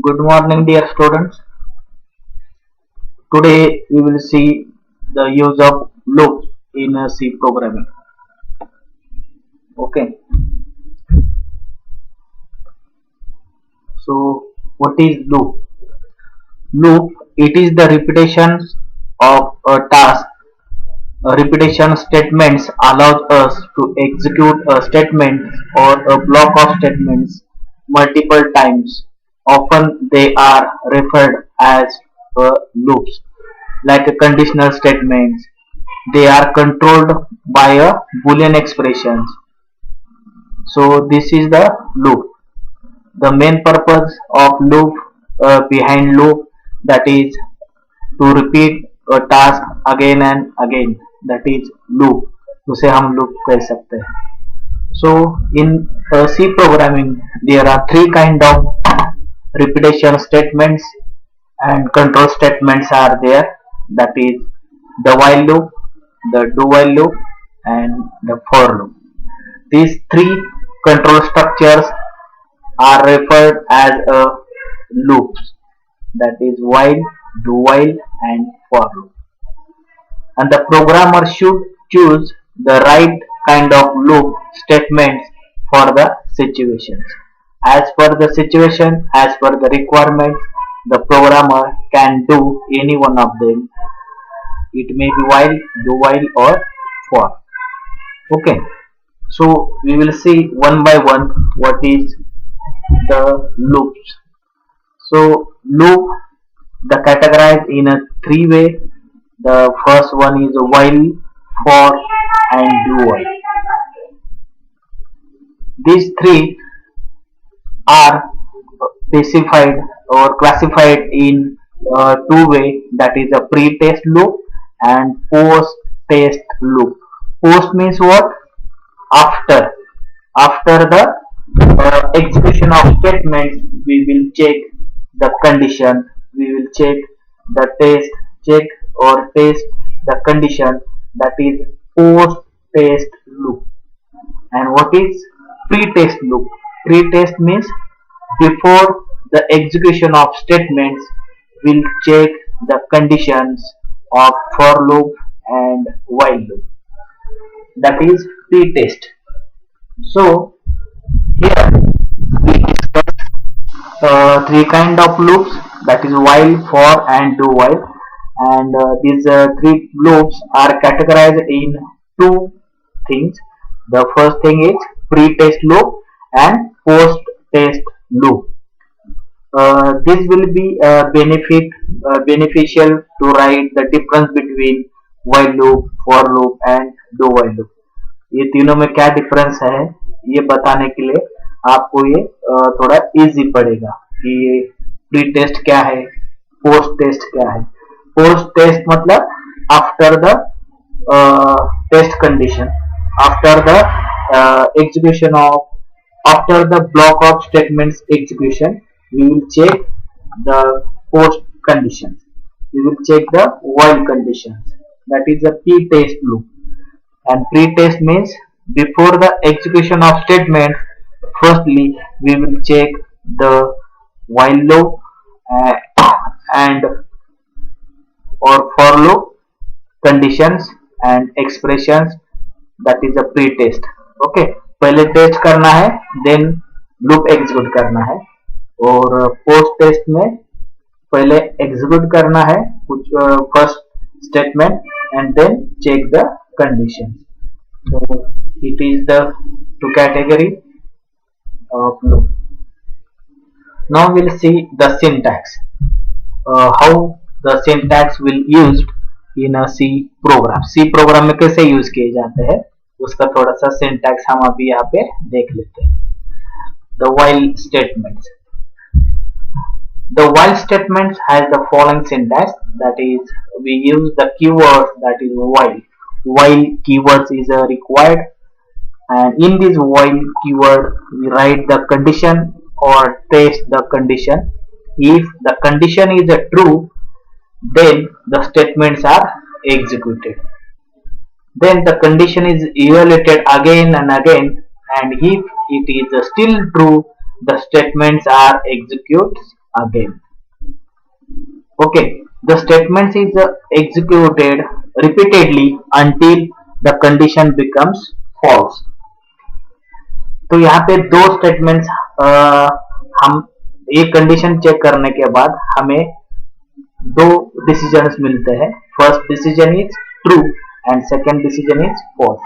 Good morning, dear students. Today we will see the use of loops in C programming. Okay, so what is loop? Loop, it is the repetition of a task. Repetition statements allows us to execute a statement or a block of statements multiple times. Often they are referred as loops, like a conditional statements. They are controlled by a boolean expressions. So this is the loop. The main purpose of loop behind loop, that is to repeat a task again and again, that is loop, उसे हम loop कह सकते हैं. So in C programming there are three kind of repetition statements and control statements are there, that is the while loop, the do while loop and the for loop. These three control structures are referred as a loops, that is while, do while and for loop. And the programmer should choose the right kind of loop statements for the situations. As per the situation, as per the requirements, the programmer can do any one of them. It may be while, do while or for. Okay, so we will see one by one what is the loops. So loop, the categorized in a three way. The first one is while, for and do while. These three are specified or classified in two way, that is a pre-test loop and post-test loop. Post means what? After. After the execution of statements, we will check the condition, we will check the check or test the condition, that is post test loop. And what is pre-test loop? Pre-test means before the execution of statements, we'll check the conditions of for loop and while loop, that is pre-test. So here we discuss three kind of loops, that is while, for and do while, and these three loops are categorized in two things. The first thing is pre-test loop and post-test loop. This will be beneficial to write the difference between while loop, for loop and do while loop. ये तीनों में क्या difference है ये बताने के लिए आपको ये थोड़ा इजी पड़ेगा कि ये प्री टेस्ट क्या है, पोस्ट टेस्ट क्या है. पोस्ट टेस्ट मतलब after the test condition, after the execution of, after the block of statements execution, we will check the post conditions, we will check the while conditions, that is a pre-test loop. And pre-test means before the execution of statement, firstly we will check the while loop and or for loop conditions and expressions, that is a pre-test. Okay, पहले test करना है then loop execute करना है, और post test में पहले execute करना है कुछ first statement and then check the condition. So it is the two category of loop. Now we'll see the syntax, how the syntax will used in a C program. C program में कैसे use किए जाते हैं उसका थोड़ा सा syntax हम अभी यहाँ पे देख लेते हैं. The while statements. The while statements has the following syntax, that is we use the keyword, that is while. While keywords is required, and in this while keyword we write the condition or test the condition. If the condition is true, then the statements are executed. Then the condition is evaluated again and again, and if it is still true, the statements are executed again. Okay, the statement is executed repeatedly until the condition becomes false. तो यहाँ पे दो statements, हम एक condition check करने के बाद हमें दो डिसीजंस मिलते हैं. First decision is true and second decision is false.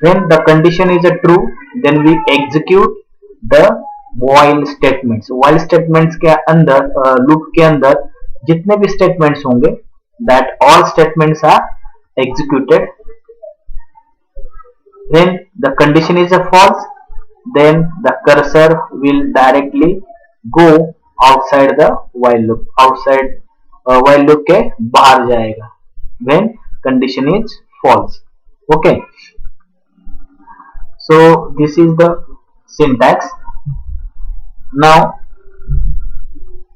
When the condition is a true, then we execute the while statements. While statements के अंदर, लूप के अंदर जितने भी स्टेटमेंट्स होंगे, that all statements are executed. When the condition is a false, then the cursor will directly go outside the while loop. Outside while loop के बाहर जाएगा. When condition is false. Okay. So this is the syntax. Now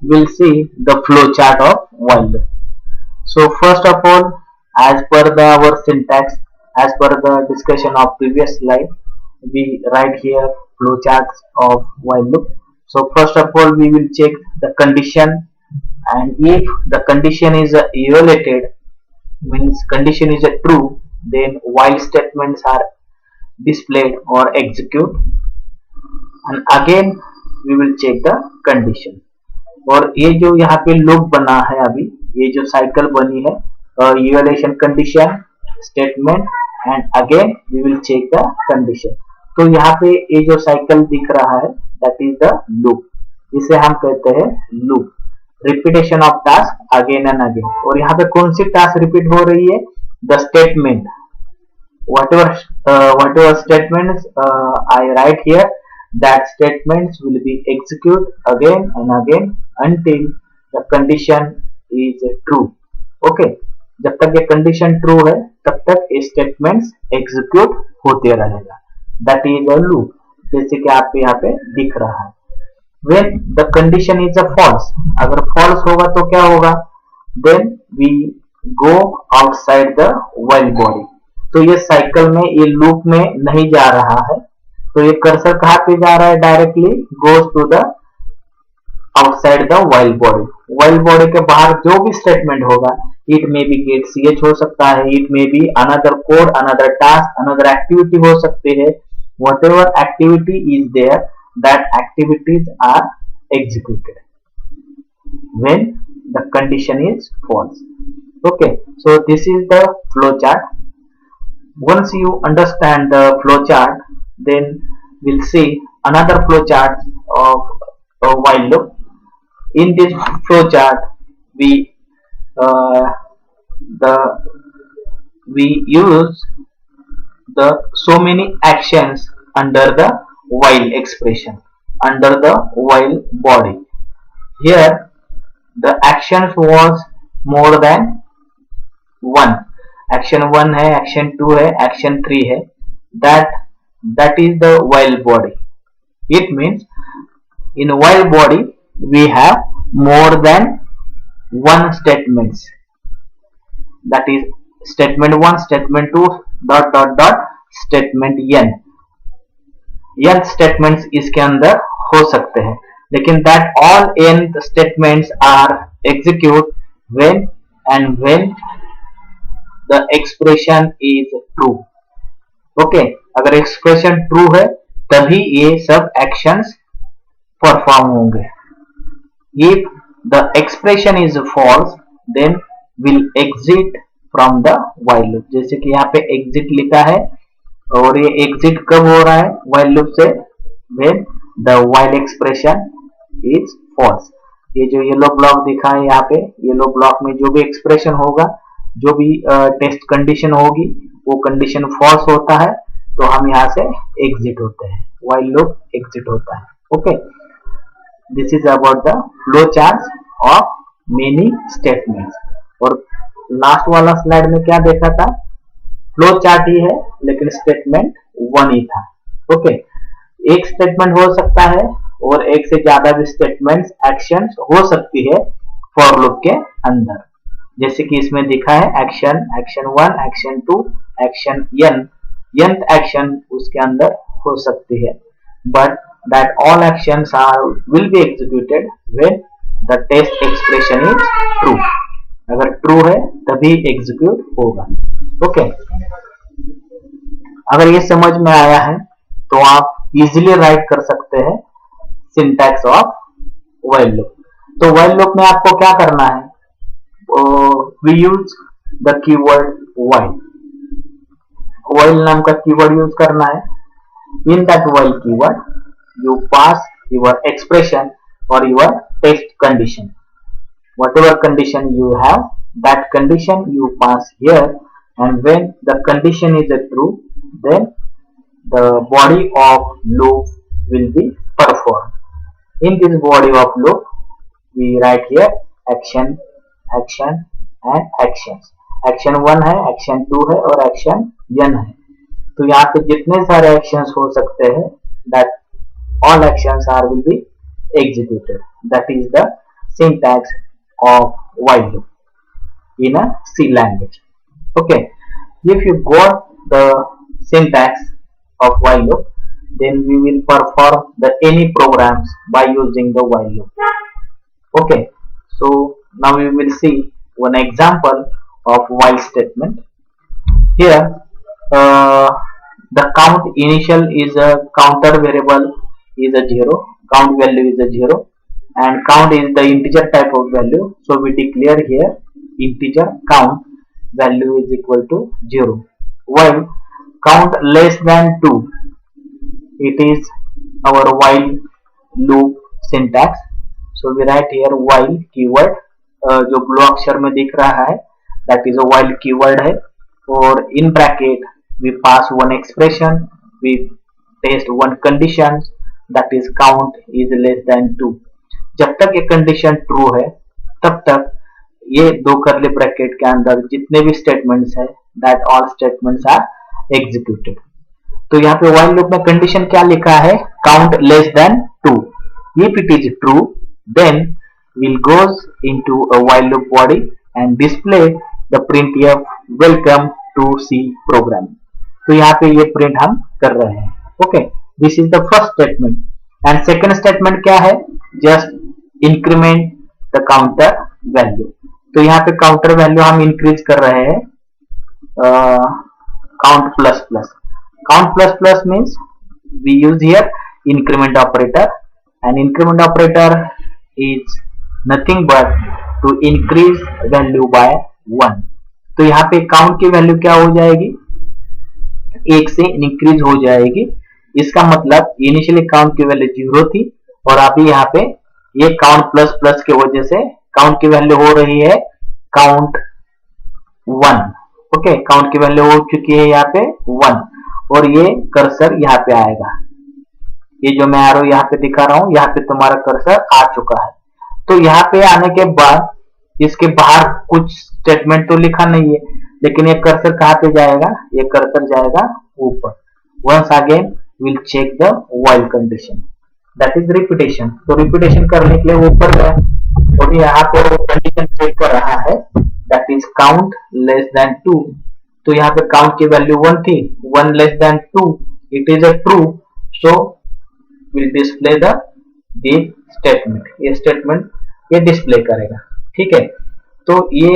we'll see the flow chart of while loop. So first of all, as per our syntax, as per the discussion of previous slide, we write here flow charts of while loop. So first of all, we will check the condition, and if the condition is evaluated, means condition is a true, then while statements are displayed or execute, and again we will check the condition. और ये जो यहाँ पे loop बना है, अभी ये जो साइकिल बनी है, evaluation condition statement and again we will check the condition. तो यहाँ पे ये जो साइकिल दिख रहा है, that is the loop. इसे हम कहते हैं loop. Repetition of task again and again. और यहाँ पे कौन सी टास्क रिपीट हो रही है? The statement. Whatever statements I write here, that statements will be executed again and again until the condition is true. Okay, जब तक ये condition true है तब तक ये statements execute होते रहेगा. That is a loop, जैसे कि आपको यहाँ पे दिख रहा है. When the condition is a false, अगर false होगा तो क्या होगा? Then we go outside the while body. तो ये साइकिल में, ये लूप में नहीं जा रहा है, तो ये कर्सर कहाँ पे जा रहा है? Directly goes to the outside the while body. While body के बाहर जो भी स्टेटमेंट होगा, it may be get ch हो सकता है, it may be another code, another task, another activity हो सकती है. Whatever activity is there, that activities are executed when the condition is false. Okay, so this is the flow chart. Once you understand the flow chart, then we'll see another flow chart of a while loop. In this flow chart, we use the so many actions under the while expression, under the while body. Here the actions was more than one. Action 1 है, action 2 है, action 3 है. That is the while body. It means in while body we have more than one statements. That is statement 1, statement 2, dot dot dot, statement n. n statements इसके अंदर हो सकते हैं, लेकिन that all n statements are execute when and when the expression is true. Okay, अगर expression true है तभी ये सब actions perform होंगे. If the expression is false, then will exit from the while loop. जैसे कि यहाँ पे exit लिखा है, और ये exit कब हो रहा है while loop से? When the while expression is false. ये जो येलो ब्लॉक दिखा है यहाँ पे, येलो ब्लॉक में जो भी एक्सप्रेशन होगा, जो भी टेस्ट कंडीशन होगी, वो कंडीशन फॉल्स होता है, तो हम यहाँ से एग्जिट होते हैं, व्हाइल लूप एग्जिट होता है. Okay, this is about the flow chart of many statements. और लास्ट वाला स्लाइड में क्या देखा था? फ्लो चार्ट ही है, लेकिन स्टेटमेंट 1 ही था. ओके, एक स्टेटमेंट हो सकता है और एक से ज्यादा भी स्टेटमेंट्स, एक्शंस हो सकती है फॉर लूप के अंदर, जैसे कि इसमें दिखा है action 1, action 2, action n. nth action उसके अंदर हो सकती है, but that all actions are will be executed when the test expression is true. अगर ट्रू है तभी एग्जीक्यूट होगा। ओके, अगर ये समझ में आया है तो आप इजीली राइट कर सकते हैं सिंटैक्स ऑफ व्हाइल लूप। तो व्हाइल लूप में आपको क्या करना है, we use the keyword while. While नाम का कीवर्ड यूज करना है। In that while keyword you pass your expression or your test condition. Whatever condition you have, that condition you pass here, and when the condition is true, then the body of loop will be performed. In this body of loop, we write here action, action and actions. Action 1 है, action 2 है और action n है। तो यहाँ पे जितने सारे actions हो सकते हैं, that all actions will be executed. That is the syntax of while loop in a C language. Okay, if you got the syntax of while loop, then we will perform the any programs by using the while loop. Okay, so now we will see one example of while statement. Here the count initial is a counter variable is a 0, count value is a 0, and count is the integer type of value, so we declare here integer count value is equal to 0. While count less than 2, it is our while loop syntax, so we write here while keyword, जो blue अक्षर में दिख रहा है that is a while keyword है, और in bracket we pass one expression, we test one condition, that is count is less than 2. जब तक ये कंडीशन ट्रू है तब तक ये दो करली ब्रैकेट के अंदर जितने भी स्टेटमेंट्स है that all statements are executed. तो यहाँ पे while loop में कंडीशन क्या लिखा है, count less than 2. If it is true, then we'll goes into a while loop body and display the printf welcome to C program. तो यहाँ पे ये प्रिंट हम कर रहे हैं। Okay, this is the first statement. And second statement क्या है, just increment the counter value. तो यहाँ पे काउंटर वैल्यू हम इंक्रीज कर रहे हैं count plus plus. Count plus plus means we use here increment operator, and increment operator is nothing but to increase value by 1। तो यहाँ पे काउंट की वैल्यू क्या हो जाएगी, 1 से इंक्रीज हो जाएगी। इसका मतलब इनिशियली काउंट की वैल्यू 0 थी और अभी यहाँ पे ये काउंट प्लस प्लस की वजह से काउंट की वैल्यू हो रही है काउंट 1। ओके, काउंट की वैल्यू हो चुकी है यहाँ पे 1 और ये कर्सर यहाँ पे आएगा। ये जो मैं एरो यहाँ पे दिखा रहा हूँ, यहाँ पे तुम्हारा कर्सर आ चुका है। तो यहाँ पे आने के बाद इसके बाहर कुछ स्टेटमेंट तो लिखा नहीं है, लेकिन ये कर्सर कहाँ पे जाएगा, ये कर्सर जाएगा ऊपर। Once again will check the while condition, that is repetition. तो रिपीटेशन करने के लिए ऊपर गया और यहाँ पे कंडीशन चेक कर रहा है, that is count less than 2। तो यहाँ पे काउंट की वैल्यू 1 थी, 1 less than 2, it is a true, so will display the this statement. ये स्टेटमेंट ये डिस्प्ले करेगा। ठीक है, तो ये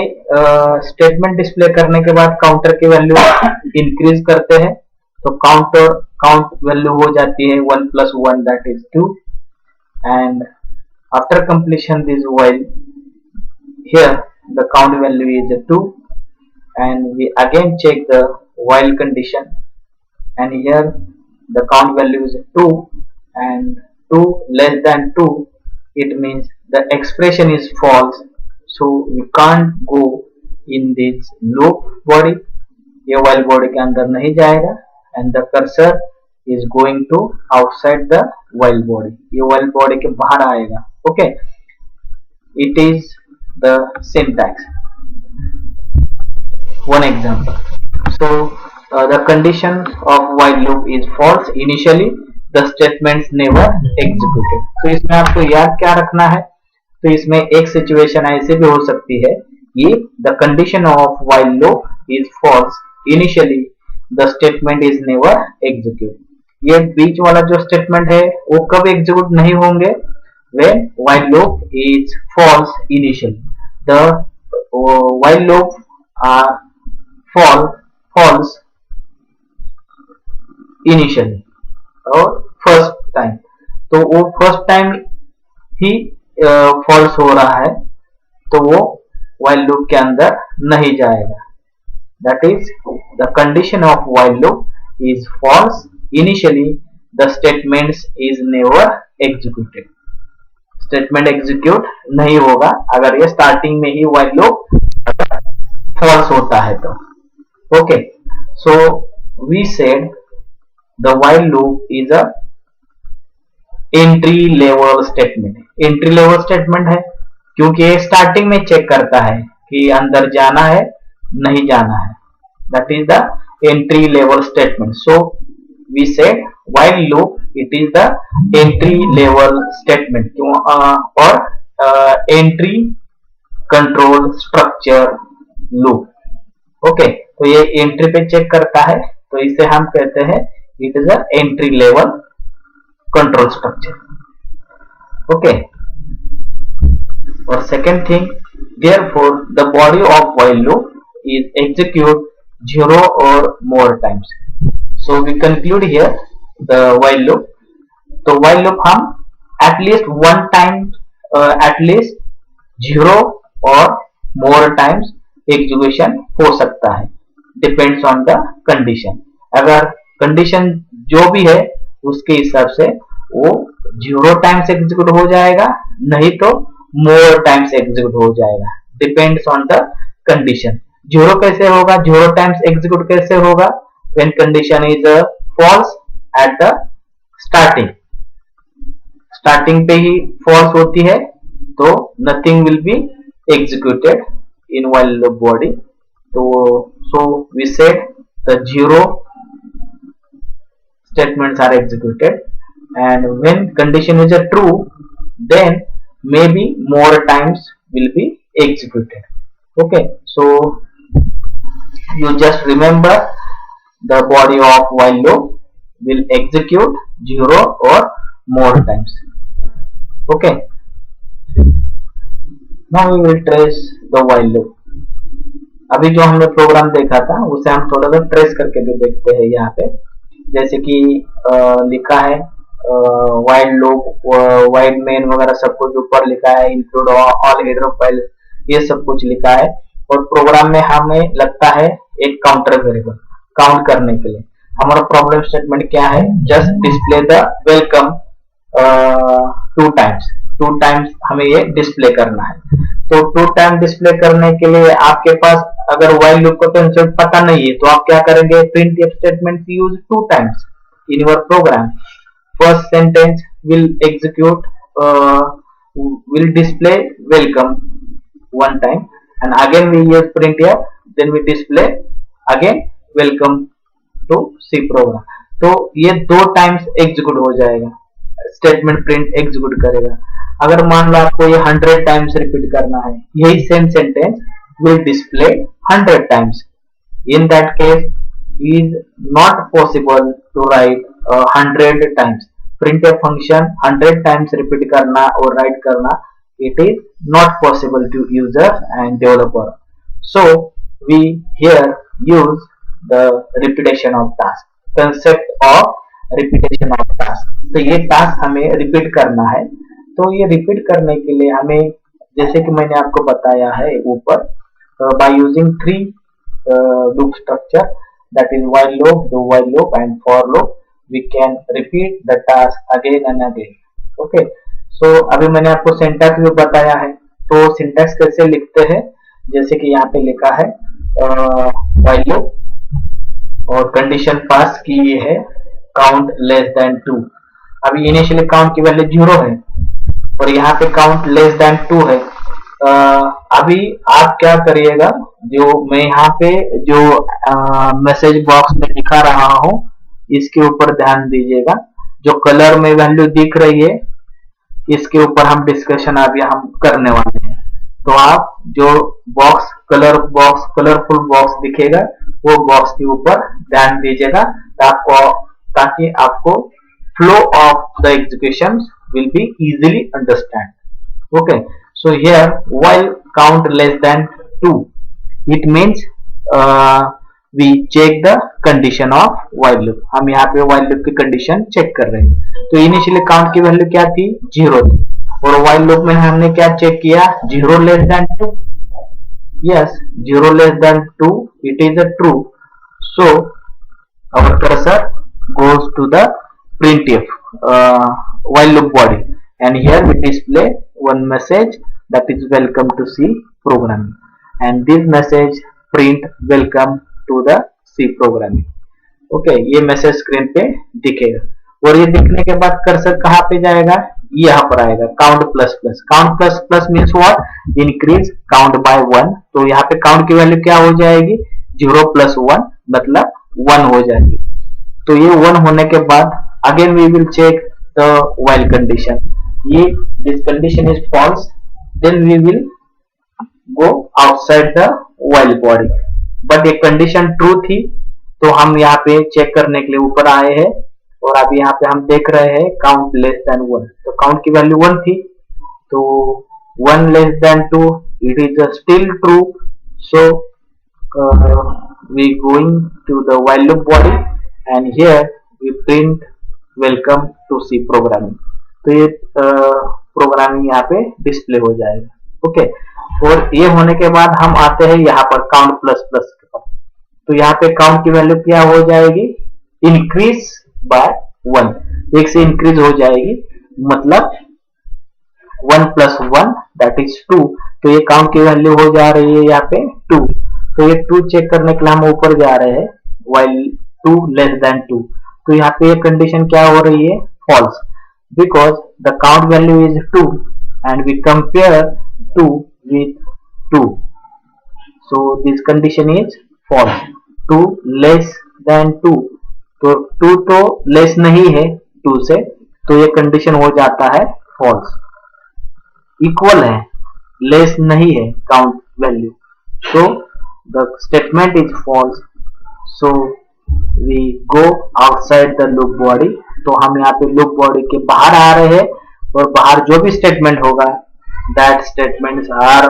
स्टेटमेंट डिस्प्ले करने के बाद काउंटर की वैल्यू इंक्रीज करते हैं, तो काउंट वैल्यू हो जाती है 1 plus 1 that is 2, and after completion this while here the count value is 2 and we again check the while condition, and here the count value is 2 and 2 less than 2, it means the expression is false, so we can't go in this loop body, ये while body के अंदर नहीं जाएगा, and the cursor is going to outside the while body, ये while body के बाहर आएगा। okay, it is the syntax। one example, so the condition of while loop is false, initially the statements never executed। तो इसमें आपको याद क्या रखना है, तो इसमें एक सिचुएशन ऐसे भी हो सकती है, if the condition of while loop is false, initially the statement is never execute। ये बीच वाला जो स्टेटमेंट है वो कब एग्जीक्यूट नहीं होंगे, when while loop is false initially. The while loop are false initially और फर्स्ट टाइम, तो वो फर्स्ट टाइम ही फॉल्स हो रहा है तो वो while loop के अंदर नहीं जाएगा. That is, the condition of while loop is false initially, the statements is never executed. Statement execute नहीं होगा अगर ये स्टार्टिंग में ही while loop false होता है तो. Okay, so we said the while loop is a entry level statement. Entry level statement है क्योंकि ये स्टार्टिंग में चेक करता है कि अंदर जाना है नहीं जाना है. That is the entry level statement. So we said while loop it is the entry level statement or entry control structure loop. Okay, तो ये एंट्री पे चेक करता है तो इसे हम कहते हैं it is a entry level control structure. Okay, or second thing, therefore the body of while loop is execute 0 or more times. So we conclude here the while loop. तो while loop हम at least one time at least 0 or more times execution हो सकता है, depends on the condition. अगर condition जो भी है उसके हिसाब से वो 0 टाइम्स एग्जीक्यूट हो जाएगा, नहीं तो मोर टाइम्स एग्जीक्यूट हो जाएगा, डिपेंड्स ऑन द कंडीशन. 0 कैसे होगा, 0 टाइम्स एग्जीक्यूट कैसे होगा, when condition is false at the starting. Starting पे ही फॉल्स होती है तो nothing will be executed in while loop body. तो so we said the 0 statements are executed, and when condition is a true, then maybe more times will be executed. Okay, so you just remember the body of while loop will execute 0 or more times. Okay, now we will trace the while loop. अभी जो हमने programme देखा था उसे हम थोड़ा सा trace करके भी देखते हैं यहाँ पे. जैसे कि लिखा है while loop, while main वगैरह सब कुछ ऊपर लिखा है, इंक्लूड ऑल हेडर फाइल, ये सब कुछ लिखा है. और प्रोग्राम में हमें लगता है एक काउंटर वेरिएबल काउंट करने के लिए. हमारा प्रॉब्लम स्टेटमेंट क्या है, just display the welcome 2 times हमें ये डिस्प्ले करना है. तो 2 टाइम डिस्प्ले करने के लिए आपके पास अगर while loop का कंसेप्ट पता नहीं है तो आप क्या करेंगे, printf statement use 2 times in your program. First sentence will execute will display welcome 1 time, and again we use printf, then we display again welcome to C program. तो ये 2 टाइम्स एग्जीक्यूट हो जाएगा, स्टेटमेंट प्रिंट एग्जीक्यूट करेगा. अगर मान लो आपको ये 100 times repeat करना है, यही same sentence will display 100 times. In that case, it is not possible to write 100 times. Printf function 100 times repeat करना और write करना, it is not possible to user and developer. So we here use the repetition of task, concept of repetition of task. तो ये task हमें repeat करना है. तो ये repeat करने के लिए हमें, जैसे कि मैंने आपको बताया है ऊपर, by using 3 loop structure, that is while loop, do while loop and for loop, we can repeat the task again and again. Okay, so अभी मैंने आपको सिंटैक्स भी बताया है. तो सिंटैक्स कैसे लिखते हैं, जैसे कि यहाँ पे लिखा है while loop और कंडीशन पास की है काउंट लेस देन 2. अभी इनिशियली काउंट की वैल्यू 0 है और यहाँ पे काउंट लेस देन 2 है. अभी आप क्या करिएगा, जो मैं यहाँ पे जो मैसेज बॉक्स में दिखा रहा हूँ इसके ऊपर ध्यान दीजिएगा. जो कलर में वैल्यू दिख रही है इसके ऊपर हम डिस्कशन अभी हम करने वाले हैं. तो आप जो बॉक्स कलरफुल बॉक्स दिखेगा वो बॉक्स के ऊपर ध्यान दीजिएगा ताकि आपको flow of the execution will be easily understand. Okay, so here while count less than 2, it means we check the condition of while loop. हम यहाँ पे while loop की condition check कर रहे हैं. तो initially count की वैल्यू क्या थी? 0 थी. और while loop में हमने क्या चेक किया? 0 less than 2. Yes, 0 less than 2, it is a true. So our cursor goes to the printf while loop body, and here we display one message that is welcome to C programming, and this message print welcome to the C programming. Okay, ये message screen पे दिखेगा, और ये दिखने के बाद cursor कहाँ पे जाएगा? यहाँ पर आएगा count plus plus. Count plus plus means what? Increase count by 1. तो यहाँ पे काउंट की वैल्यू क्या हो जाएगी? 0 + 1 मतलब 1 हो जाएगी. तो ये 1 होने के बाद again we will check the while condition. ये this condition is false, then we will go outside the while body. But ये कंडीशन ट्रू थी, तो हम यहाँ पे चेक करने के लिए ऊपर आए हैं, और अभी यहाँ पे हम देख रहे हैं काउंट लेस देन 1. तो काउंट की वैल्यू 1 थी, तो 1 less than 2, it is still true. So we going to the while loop body, and here we print welcome to C programming. तो ये प्रोग्रामिंग यहाँ पे डिस्प्ले हो जाएगा. ओके, और ये होने के बाद हम आते हैं यहाँ पर काउंट प्लस प्लस के पास. तो यहाँ पे काउंट की वैल्यू क्या हो जाएगी? Increase by 1. 1 से इंक्रीज हो जाएगी, मतलब 1 + 1 दैट इज 2. तो ये काउंट की वैल्यू हो जा रही है यहाँ पे 2. तो ये 2 चेक करने के लिए हम ऊपर जा रहे हैं while 2 less than 2. तो यहाँ पे ये कंडीशन क्या हो रही है? False, because the count value is 2 and we compare 2 with 2. So this condition is false. 2 less than 2. तो 2 तो लेस नहीं है 2 से, तो ये कंडीशन हो जाता है फॉल्स. इक्वल है, लेस नहीं है count value, so the statement is false. So we go outside the loop body. तो हम यहाँ पे loop body के बाहर आ रहे हैं, और बाहर जो भी स्टेटमेंट होगा that statements are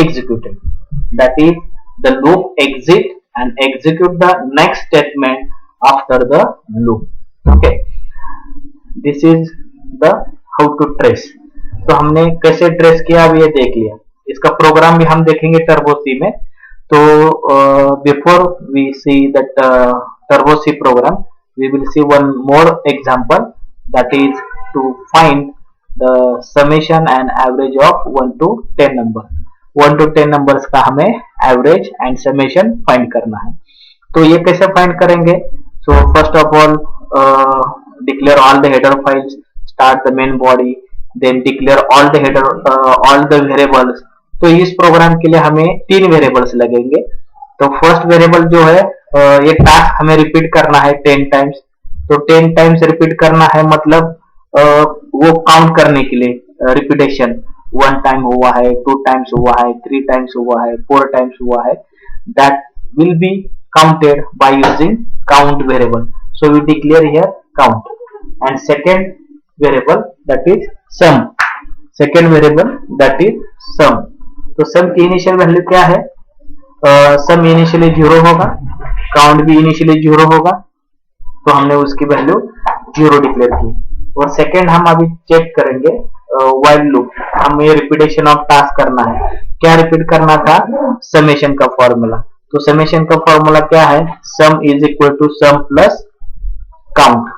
executed. That is, the loop exit and execute the next statement after the loop. Okay, this is the how to trace. तो हमने कैसे ट्रेस किया अभी ये देख लिया. इसका प्रोग्राम भी हम देखेंगे टर्बो सी में. तो before we see that Turbo C program, we will see one more example, that is to find the summation and average of 1 to 10 number. 1 to 10 numbers का हमें average and summation find करना है. तो ये कैसे find करेंगे? So first of all, declare all the header files, start the main body, then declare all the header all the variables. तो इस प्रोग्राम के लिए हमें 3 वेरिएबल्स लगेंगे. तो फर्स्ट वेरिएबल जो है, ये टास्क हमें रिपीट करना है 10 टाइम्स. तो 10 टाइम्स रिपीट करना है, मतलब वो काउंट करने के लिए रिपीटेशन 1 टाइम हुआ है, 2 टाइम्स हुआ है, 3 टाइम्स हुआ है, 4 टाइम्स हुआ है. That will be counted by using count variable. So we declare here count. And second variable that is sum. Second variable that is sum. तो सम की इनिशियल वैल्यू क्या है? सम इनिशियली 0 होगा, काउंट भी इनिशियली 0 होगा, तो हमने उसकी वैल्यू 0 डिक्लेयर की. और सेकेंड हम अभी चेक करेंगे व्हाइल लूप. हमें रिपीटेशन ऑफ टास्क करना है. क्या रिपीट करना था? समेशन का फॉर्मूला. तो समेशन का फॉर्मूला क्या है? Sum is equal to sum plus count.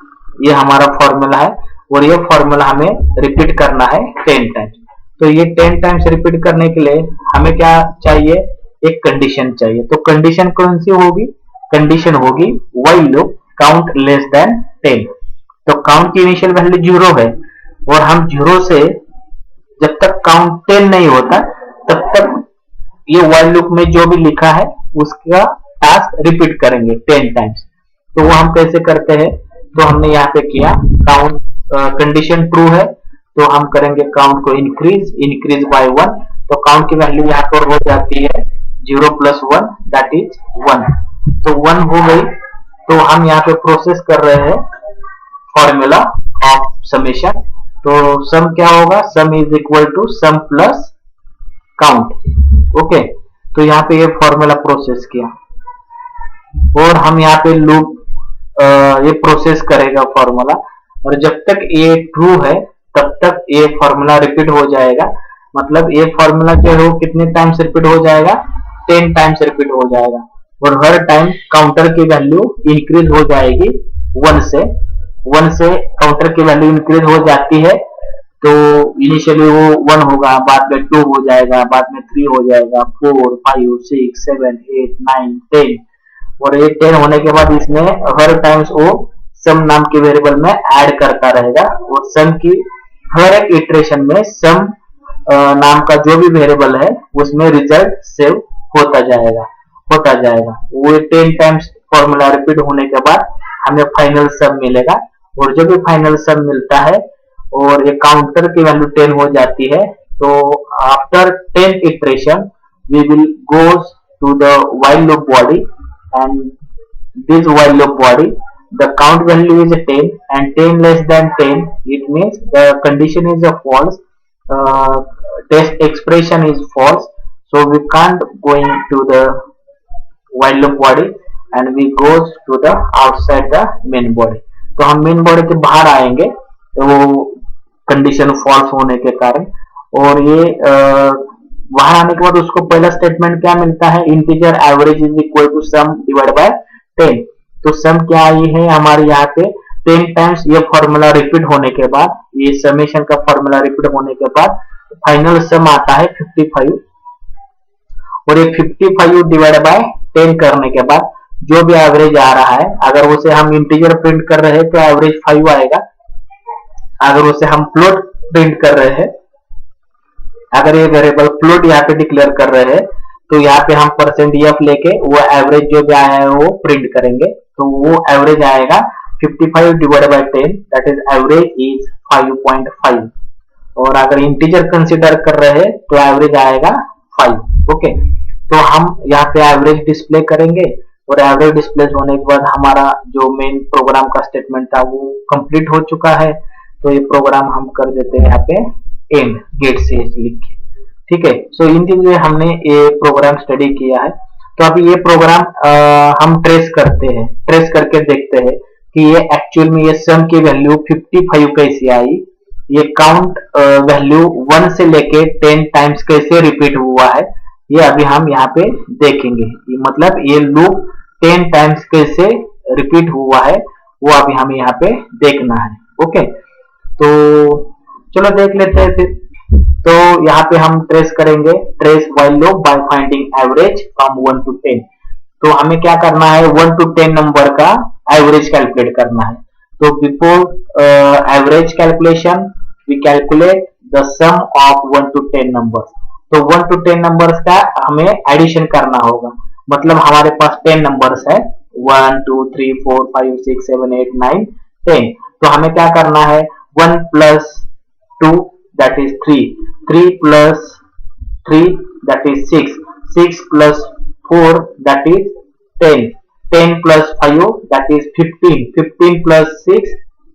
ये हमारा फॉर्मूला है, और ये फॉर्मूला हमें रिपीट करना है 10 टाइम्स. तो ये 10 टाइम्स रिपीट करने के लिए हमें क्या चाहिए? एक कंडीशन चाहिए. तो कंडीशन कौन सी होगी? कंडीशन होगी while loop count less than 10. तो काउंट की इनिशियल वैल्यू 0 है, और हम 0 से जब तक काउंट 10 नहीं होता तब तक ये व्हाइल लूप में जो भी लिखा है उसका टास्क रिपीट करेंगे 10 टाइम्स. तो वो हम कैसे करते हैं? तो हमने यहाँ पे किया काउंट, कंडीशन ट्रू है, तो हम करेंगे काउंट को इंक्रीज बाय 1. तो काउंट की वैल्यू यहाँ पर हो जाती है 0 + 1 दैट इज 1. तो 1 हो गई. तो हम यहाँ पे प्रोसेस कर रहे हैं फॉर्मूला ऑफ समेशन. तो सम क्या होगा, sum is equal to sum plus count. Okay, तो यहाँ पे ये फॉर्मूला प्रोसेस किया और हम यहाँ पे लूप ये प्रोसेस करेगा फॉर्मूला, और जब तक ये ट्रू है तब तक ये फॉर्मूला रिपीट हो जाएगा। मतलब ये फॉर्मूला जो है वो कितने टाइम्स रिपीट हो जाएगा, 10 टाइम्स रिपीट हो जाएगा, और हर टाइम काउंटर की वैल्यू इंक्रीज हो जाएगी 1 से। 1 से काउंटर की वैल्यू इंक्रीज हो जाती है, तो इनिशियली वो 1 होगा, बाद में 2 हो जाएगा, बाद में 3 हो जाएगा, 4 5 6 7 8 9 10, और ये 10 होने के बाद इसमें हर टाइम्स वो सम नाम के वेरिएबल में ऐड करता रहेगा, और सम की हर एक इटरेशन में सम नाम का जो भी वेरिएबल है उसमें रिजल्ट सेव होता जाएगा। वो 10 टाइम्स फॉर्मूला रिपीट होने के बाद हमें फाइनल सम मिलेगा, और जब भी फाइनल सम मिलता है और ये काउंटर की वैल्यू 10 हो जाती है, तो after 10 iteration we will goes to the while loop body, and this while loop body, the count value is 10 and 10 less than 10, it means the condition is a false, test expression is false, so we can't going to the while loop body and we goes to the outside the main body। तो हम main body के बाहर आएंगे तो वो condition false होने के कारण, और ये बाहर आने के बाद उसको पहला स्टेटमेंट क्या मिलता है, integer average is equal to sum divide by 10। तो सम क्या आई है हमारे यहाँ पे 10 टाइम्स ये फॉर्मूला रिपीट होने के बाद, ये समेशन का फॉर्मूला रिपीट होने के बाद फाइनल सम आता है 55, और ये 55 डिवाइड बाय 10 करने के बाद जो भी एवरेज आ रहा है, अगर उसे हम इंटीजर प्रिंट कर रहे हैं तो एवरेज 5 आएगा, अगर उसे हम फ्लोट प्रिंट कर रहे हैं, अगर ये वेरिएबल फ्लोट यहाँ पे डिक्लेयर कर रहे हैं, तो यहाँ पे हम %f लेके वो एवरेज जो भी आया है वो प्रिंट करेंगे, तो वो एवरेज आएगा 55 divide by 10, that is average is 5.5, और अगर इंटीजर कंसीडर कर रहे हैं तो एवरेज आएगा 5। ओके, तो हम यहाँ पे एवरेज डिस्प्ले करेंगे, और एवरेज डिस्प्ले होने के बाद हमारा जो मेन प्रोग्राम का स्टेटमेंट था वो कंप्लीट हो चुका है। तो ये प्रोग्राम हम कर देते हैं यहाँ पे एंड गेट से लिख के, ठीक है। सो इन चीजें हमने ये प्रोग्राम स्टडी किया है। तो अभी ये प्रोग्राम हम ट्रेस करते हैं, ट्रेस करके देखते हैं कि ये एक्चुअल में ये सम की वैल्यू 55 कैसे आई, ये काउंट वैल्यू 1 से लेके 10 टाइम्स कैसे रिपीट हुआ है, ये अभी हम यहाँ पे देखेंगे। मतलब ये लूप 10 टाइम्स कैसे रिपीट हुआ है वो अभी हमें यहाँ पे देखना है। ओके, तो चलो देख लेते हैं फिर। तो यहाँ पे हम ट्रेस करेंगे, trace while loop by finding average from 1 to 10। तो हमें क्या करना है, 1 to 10 नंबर का एवरेज कैलकुलेट करना है। तो before average calculation we calculate the sum of 1 to 10 numbers. तो 1 to 10 नंबर्स का हमें एडिशन करना होगा। मतलब हमारे पास 10 नंबर्स है, 1 2 3 4 5 6 7 8 9 10। तो हमें क्या करना है, 1 plus 2 that is 3, 3 plus 3 that is 6, 6 plus 4 that is 10, 10 plus 5 that is 15, 15 plus 6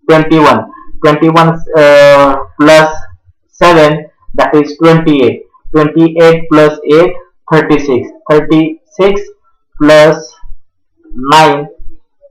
21, 21 plus 7 that is 28, 28 plus 8 36, 36 plus 9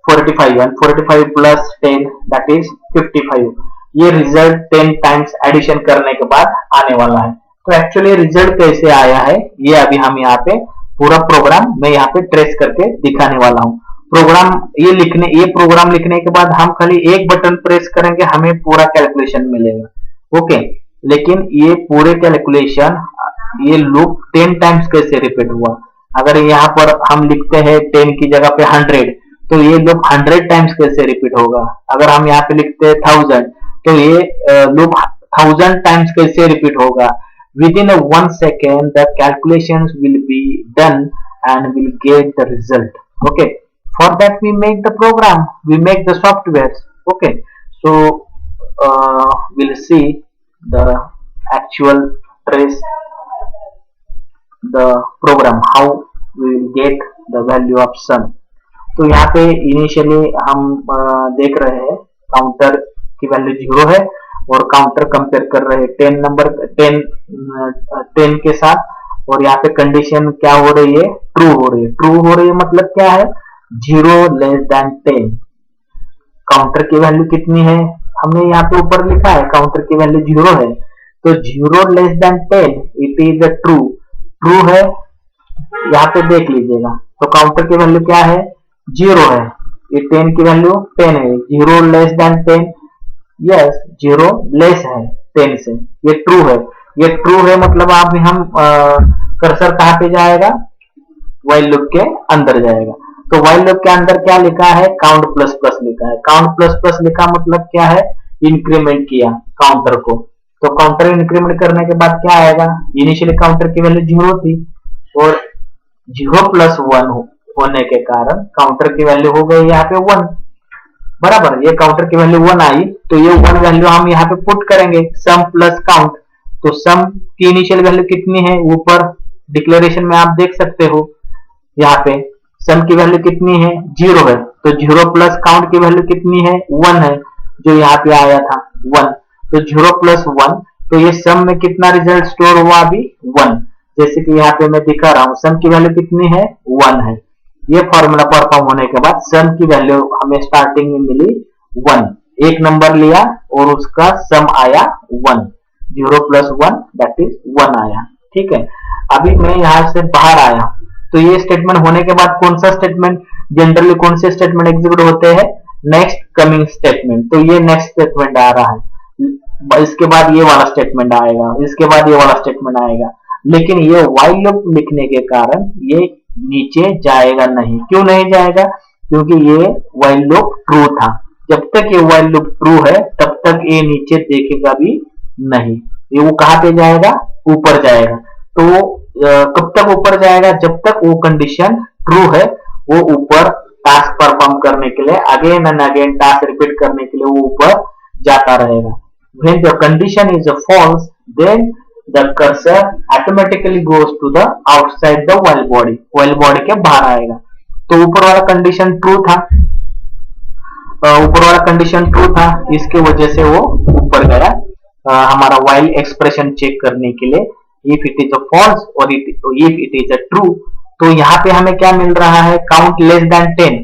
45, and 45 plus 10 that is 55। ये रिजल्ट 10 टाइम्स एडिशन करने के बाद आने वाला है। तो एक्चुअली रिजल्ट कैसे आया है ये अभी हम यहाँ पे पूरा प्रोग्राम मैं यहाँ पे ट्रेस करके दिखाने वाला हूँ। ये प्रोग्राम लिखने के बाद हम खाली एक बटन प्रेस करेंगे, हमें पूरा कैलकुलेशन मिलेगा। ओके, लेकिन ये पूरे कैलकुलेशन ये लूप 10 टाइम्स कैसे रिपीट हुआ, अगर यहाँ पर हम लिखते हैं 10 की जगह पे 100, तो ये लूप 100 टाइम्स कैसे रिपीट होगा। अगर हम यहाँ पे लिखते हैं 1000, तो ये लूप 1000 टाइम्स कैसे रिपीट होगा। Within 1 second the calculations will be done and will get the result। Okay, for that we make the program, we make the softwares। Okay, so we'll see the actual trace the program how we will get the value of sum। तो यहाँ पे initially हम देख रहे हैं counter की value 0 है, और काउंटर कंपेयर कर रहे हैं 10 नंबर 10 के साथ। और यहाँ पे कंडीशन क्या हो रही है, ट्रू हो रही है। ट्रू हो रही है मतलब क्या है, 0 लेस देन 10। काउंटर की वैल्यू कितनी है, हमने यहाँ पे ऊपर लिखा है काउंटर की वैल्यू 0 है, तो 0 less than 10 it is a true. True है, यहाँ पे देख लीजिएगा। तो काउंटर की वैल्यू क्या है, 0 है, ये 10 की वैल्यू 10 है। 0 लेस देन 10, यस 0 लेस है 10 से, ये ट्रू है। ये ट्रू है मतलब आप हम कर्सर कहाँ पे जाएगा, व्हाइल लूप के अंदर जाएगा। तो व्हाइल लूप के अंदर क्या लिखा है, काउंट प्लस प्लस लिखा है। काउंट प्लस प्लस लिखा मतलब क्या है, इंक्रीमेंट किया काउंटर को। तो काउंटर इंक्रीमेंट करने के बाद क्या आएगा, इनिशियली काउंटर की वैल्यू 0 थी और 0 प्लस 1 होने के कारण काउंटर की वैल्यू हो गई यहाँ पे 1, बराबर। ये काउंटर की वैल्यू 1 आई, तो ये 1 वैल्यू हम यहाँ पे पुट करेंगे, सम प्लस काउंट। तो सम की इनिशियल वैल्यू कितनी है, ऊपर डिक्लेरेशन में आप देख सकते हो, यहाँ पे सम की वैल्यू कितनी है, 0 है। तो 0 प्लस काउंट की वैल्यू कितनी है, 1 है, जो यहाँ पे आया था 1। तो 0 प्लस 1, तो ये सम में कितना रिजल्ट स्टोर हुआ अभी, 1। जैसे कि यहाँ पे मैं दिखा रहा हूँ, सम की वैल्यू कितनी है, 1 है। ये फॉर्मूला परफॉर्म होने के बाद सम की वैल्यू हमें स्टार्टिंग में मिली 1, एक नंबर लिया और उसका सम आया 1, 0 प्लस 1 दैट इज 1 आया, ठीक है। अभी मैं यहाँ से बाहर आया, तो ये स्टेटमेंट होने के बाद कौन सा स्टेटमेंट, जनरली कौन से स्टेटमेंट एग्जीक्यूट होते हैं, नेक्स्ट कमिंग स्टेटमेंट। तो ये नेक्स्ट स्टेटमेंट आ रहा है, इसके बाद ये वाला स्टेटमेंट आएगा, इसके बाद ये वाला स्टेटमेंट आएगा। लेकिन ये व्हाइल लूप लिखने के कारण ये नीचे जाएगा नहीं। क्यों नहीं जाएगा, क्योंकि ये व्हाइल लूप ट्रू था। जब तक ये व्हाइल लूप ट्रू है तब तक ये नीचे देखेगा भी नहीं। ये वो कहां पे जाएगा, ऊपर जाएगा। तो कब तक ऊपर जाएगा, जब तक वो कंडीशन ट्रू है, वो ऊपर टास्क परफॉर्म करने के लिए again and again task repeat करने के लिए वो ऊपर जाता रहेगा। When the condition is false, then the cursor automatically goes to the outside the while body, while body के बाहर आएगा। तो ऊपर वाला कंडीशन ट्रू था, ऊपर वाला कंडीशन ट्रू था, इसके वजह से वो ऊपर गया हमारा while एक्सप्रेशन चेक करने के लिए। if it is a false और if it is a true, तो यहाँ पे हमें क्या मिल रहा है, काउंट लेस देन 10,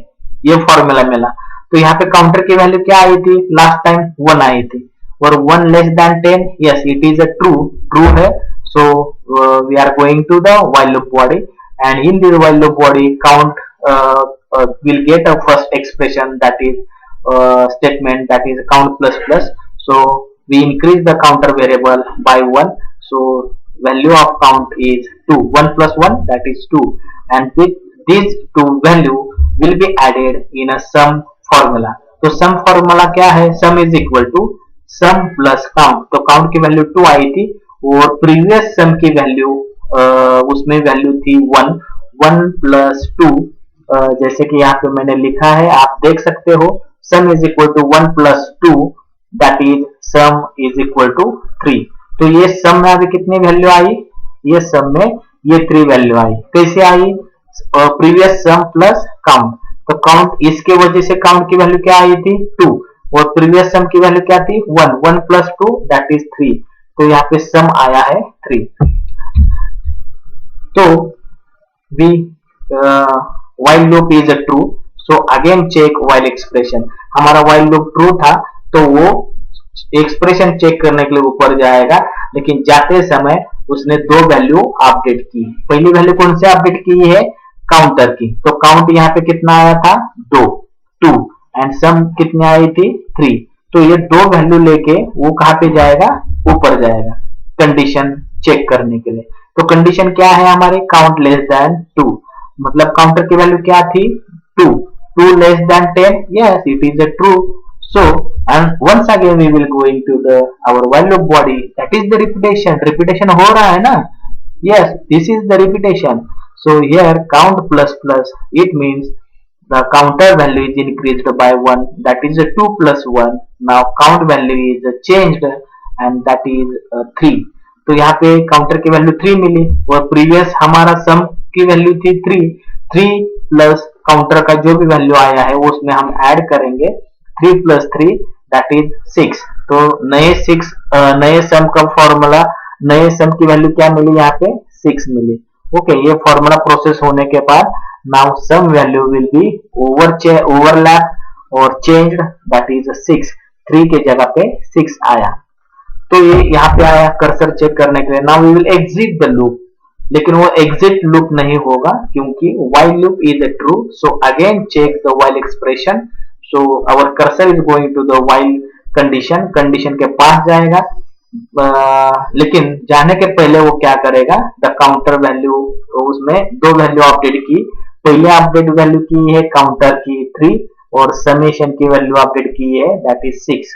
ये फॉर्मूला मिला। तो यहाँ पे काउंटर की वैल्यू क्या आई थी, लास्ट टाइम 1 आई थी, और 1 less than 10, yes it is a true, true है। So we are going to the while loop body, and in this while loop body count will get a first expression, that is statement, that is count plus plus. So we increase the counter variable by 1, so value of count is 2, 1 plus 1 that is 2, and with these two value will be added in a sum formula. तो sum formula क्या है, sum is equal to sum plus count। तो count की value 2 आई थी और previous sum की value उसमें value थी 1, 1 प्लस 2, जैसे कि यहाँ पे मैंने लिखा है, आप देख सकते हो, sum is equal to 1 plus 2 that is sum is equal to 3। तो ये सम में अभी कितनी वैल्यू आई, ये सम में ये 3 वैल्यू आई। कैसे आई, प्रीवियस सम प्लस काउंट। तो काउंट, इसके वजह से काउंट की वैल्यू क्या आई थी 2, और प्रीवियस सम की वैल्यू क्या थी 1, 1 प्लस 2 दैट इज 3। तो यहाँ पे सम आया है 3। तो we while loop is a true, so again check while expression. हमारा व्हाइल लूप ट्रू था तो वो एक्सप्रेशन चेक करने के लिए ऊपर जाएगा, लेकिन जाते समय उसने 2 वैल्यू अपडेट की। पहली वैल्यू कौन से अपडेट की है, काउंटर की। तो काउंट यहाँ पे कितना आया था 2 एंड सम कितनी आई थी 3। तो ये 2 वैल्यू लेके वो कहां पे जाएगा, ऊपर जाएगा कंडीशन चेक करने के लिए। तो कंडीशन क्या है हमारे, काउंट लेस देन 2, मतलब काउंटर की वैल्यू क्या थी 2 less than 10, yes it is a true. So and once again we will going to the our while loop body, that is the repetition हो रहा है ना, yes this is the repetition। So here count plus plus, it means the counter value is increased by 1, that is a 2 plus 1। now count value is changed and that is 3। तो यहाँ पे counter की value 3 मिली और previous हमारा सम की value थी 3 plus counter का जो भी वैल्यू आया है वो उसमें हम ऐड करेंगे, 3 plus 3 that is 6। तो नए सम का फॉर्मूला, नए सम की वैल्यू क्या मिली, यहाँ पे 6 मिली। ओके, ये फॉर्मूला प्रोसेस होने के बाद now sum value will be overlap और चेंज्ड, दैट इज 6, 3 के जगह पे 6 आया। तो ये यहाँ पे आया कर्सर चेक करने के लिए। Now we will exit the loop, लेकिन वो एग्जिट लूप नहीं होगा क्योंकि while loop is a true, so again check the while expression, so our cursor is going to the while condition के पास जाएगा, लेकिन जाने के पहले वो क्या करेगा, द काउंटर वैल्यू, उसमें दो वैल्यू अपडेट की। पहले अपडेट वैल्यू की है काउंटर की 3 और समेशन की वैल्यू अपडेट की है दैट इज 6।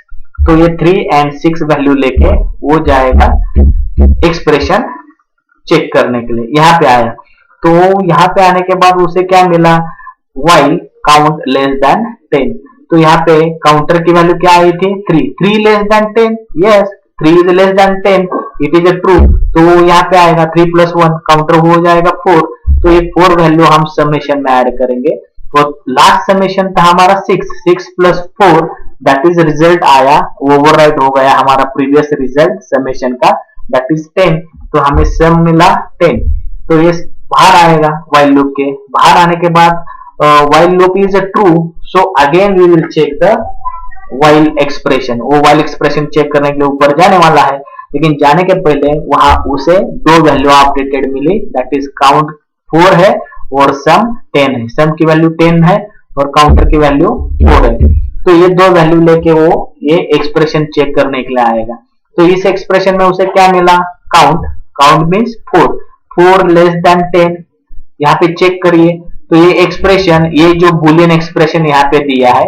तो ये 3 एंड 6 वैल्यू लेके वो जाएगा एक्सप्रेशन चेक करने के लिए। यहाँ पे आया, तो यहाँ पे आने के बाद उसे क्या मिला, while काउंट लेस देन 10। तो यहाँ पे काउंटर की वैल्यू क्या आई थी, 3 less than 10, yes 3 is less than 10, it is a true. तो यहाँ पे आएगा 3 प्लस 1, काउंटर हो जाएगा 4। तो ये 4 वैल्यू हम समेशन में ऐड करेंगे और लास्ट समेशन था हमारा 6 प्लस 4, दैट इज रिजल्ट आया, ओवरराइड हो गया हमारा प्रीवियस रिजल्ट समेशन का, दैट इज 10। तो हमें सम मिला 10। तो ये बाहर आएगा while लूप के। बाहर आने के बाद while loop is a true, so again we will check the while expression। वो while expression चेक करने के लिए ऊपर जाने वाला है, लेकिन जाने के पहले वहां उसे दो वैल्यू अपडेटेड मिली, दैट इज काउंट 4 है और सम 10 है। सम की वैल्यू 10 है और काउंटर की वैल्यू 4 है। तो ये दो वैल्यू लेके वो ये एक्सप्रेशन चेक करने के लिए आएगा। तो इस एक्सप्रेशन में उसे क्या मिला, काउंट मीन्स 4 लेस देन 10। यहाँ पे चेक करिए, तो ये एक्सप्रेशन, ये जो बुलियन एक्सप्रेशन यहाँ पे दिया है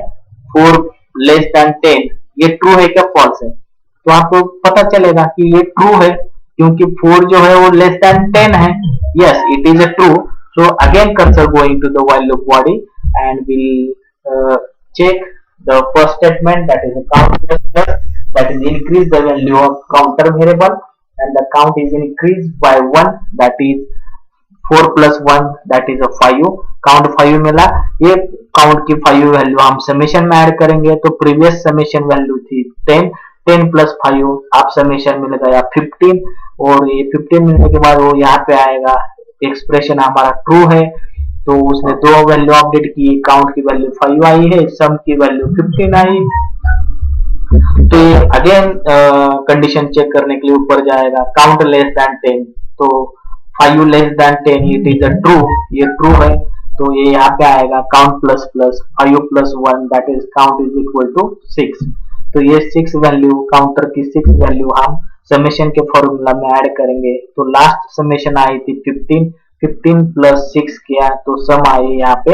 4 लेस देन 10, ये ट्रू है क्या फॉल्स है। तो आपको पता चलेगा कि ये ट्रू है क्योंकि 4 जो है वो लेस देन 10 है, yes it is a true. So again cursor going to the while loop body and will check the first statement, that is count plus plus, that is increase the value of counter variable and the count is increased by 1, that is 4 plus 1, that is a 5। Count 5 मिला, ये count की 5 value हम summation में add करेंगे। तो previous summation value थी 10 plus 5, आप summation मिल गया 15 और ये 15 मिलने के बाद वो यहाँ पे आएगा एक्सप्रेशन हमारा ट्रू है। तो उसने दो वैल्यू अपडेट की, काउंट की वैल्यू 5 आई है, सम की वैल्यू 15 आई। तो अगेन कंडीशन चेक करने के लिए ऊपर जाएगा, काउंट लेस देन 10, तो 5 less than 10 it is a true, ये ट्रू है। तो ये यहाँ पे आएगा count plus plus 5 plus 1, that is count is equal to 6। तो ये 6 वैल्यू, काउंटर की 6 वैल्यू हम समेशन के फॉर्मूला में ऐड करेंगे। तो लास्ट समेशन आई थी 15 प्लस 6 किया तो सम आई यहाँ पे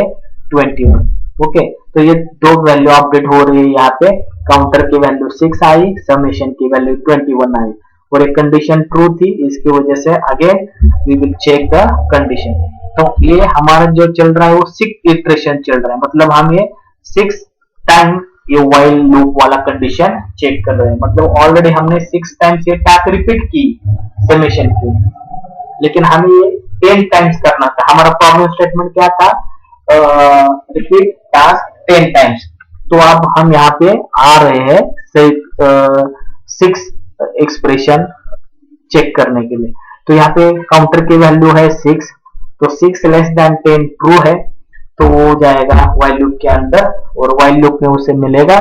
21। ओके, तो ये दो वैल्यू अपडेट हो रही है, यहाँ पे काउंटर की वैल्यू 6 आई, समेशन की वैल्यू 21 आई और एक कंडीशन ट्रू थी, इसकी वजह से again we will check the condition. तो ये हमारा जो चल रहा है वो 6 इटरेशन चल रहा है, मतलब हम ये 6 टाइम ये व्हाइल लूप वाला कंडीशन चेक कर रहे हैं। मतलब ऑलरेडी हमने 6 टाइम्स ये टास्क रिपीट की समेशन की, लेकिन हमें ये 10 टाइम्स करना था। हमारा प्रॉब्लम स्टेटमेंट क्या था, रिपीट टास्क 10 टाइम्स। तो अब हम यहाँ पे आ रहे हैं 6 एक्सप्रेशन चेक करने के लिए। तो यहाँ पे काउंटर की वैल्यू है 6, तो 6 लेस देन 10 ट्रू है, तो वो जाएगा व्हाइल लूप के अंदर और व्हाइल लूप में उसे मिलेगा